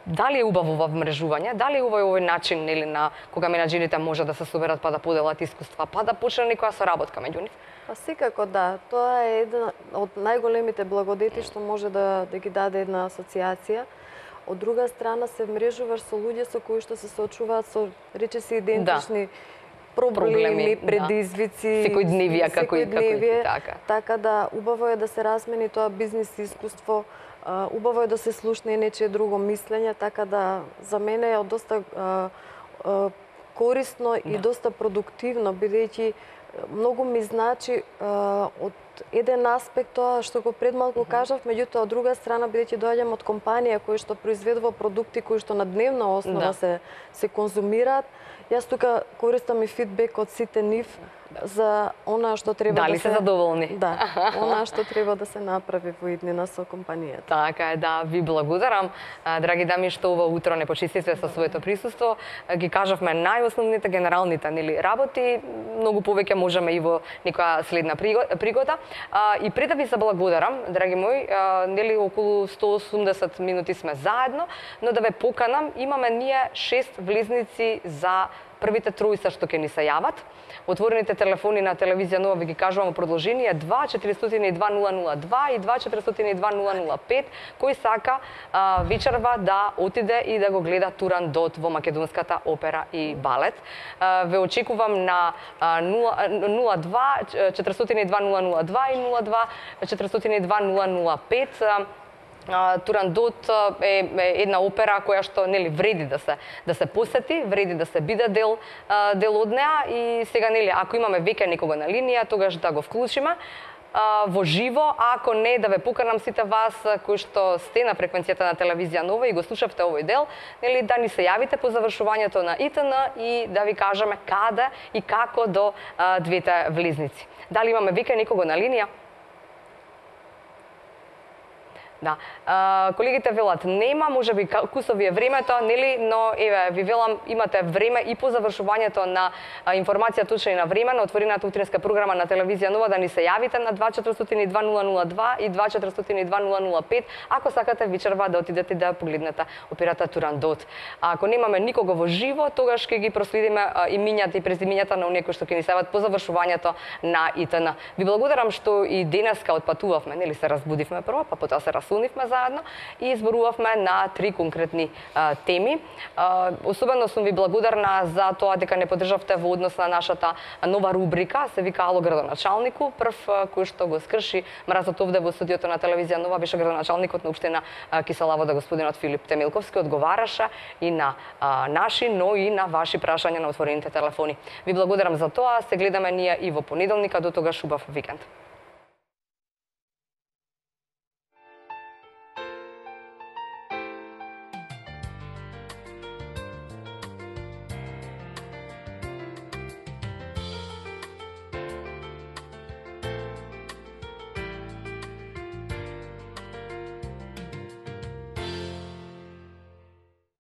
дали е убаво ова вмрежување? Дали е овој начин, нели, на кога менаџерите може да се соберат па да поделат искуства, па да почне некоја соработка меѓу нив? Па секако да, тоа е една од најголемите благодети што може да ги даде една асоциација. Од друга страна се вмрежуваш со луѓе со кои што се соочуваат со речиси идентични проблеми, предизвици, секојдневија како и така. Така да убаво е да се размени тоа бизнис искуство, убаво е да се слушне нечие друго мислење, така да за мене е доста корисно и доста продуктивно, бидејќи многу ми значи од еден аспект тоа што го предмалку кажав, меѓутоа од друга страна бидејќи доаѓам од компанија кои што произведува продукти кои што на дневна основа се конзумираат, јас тука користам и фидбек од сите нив за она што треба Дали се задоволни? Да, она што треба да се направи во иднина со компанијата. Така е, да, ви благодарам. Драги дами, што ова утро не почистите со своето присуство. Ги кажавме најосновните, генералните работи, многу повеќе можеме и во некоја следна пригода. И пред да ви заблагодарам, драги мои, нели околу 180 минути сме заедно, но да ве поканам, имаме ние 6 влезници за првите тројца што ќе ни се јават. Отворените телефони на телевизија Нова ви ги кажувам продолжение 2-402-002 и 2-402-005, кој сака вечерва да отиде и да го гледа Турандот во Македонската опера и балет. Ве очекувам на 02-402-002 и 02-402-005. Турандот е една опера која што нели вреди да се посети, вреди да се биде дел од неа и сега нели ако имаме веќе некого на линија, тогаш да го вклучиме во живо, ако не да ве поканам сите вас кои што сте на фреквенцијата на телевизија Нова и го слушавте овој дел, нели да ни се јавите по завршувањето на ИТН и да ви кажеме каде и како до двете влезници. Дали имаме веќе некого на линија? Да. Колегите велат, нема, може би кусови е времето, нели, но еве, ви велам, имате време и по завршувањето на информација точно и на време на отворената утринска програма на телевизија Нова да ни се јавите на 2402-002 и 2402-005, ако сакате вечерва да отидете да погледнете операта Турандот. Ако немаме никого во живо, тогаш ќе ги проследиме имињата и презимињата на оние кои што ќе ни се јават по завршувањето на ИТН. Ви благодарам што и денеска отпатувавме, нели се разбудивме прво, па потоа се расунивме заедно и изборувавме на 3 конкретни теми. Особено сум ви благодарна за тоа дека не поддржавте во однос на нашата нова рубрика, се вика Ало градоначалнику, прв кој што го скрши мразот овде во студиото на телевизија Нова беше градоначалникот на општина Кисела Вода, господинот Филип Темилковски, одговараше и на наши, но и на ваши прашања на отворените телефони. Ви благодарам за тоа, се гледаме ние и во понеделника, до тогаш убав викенд.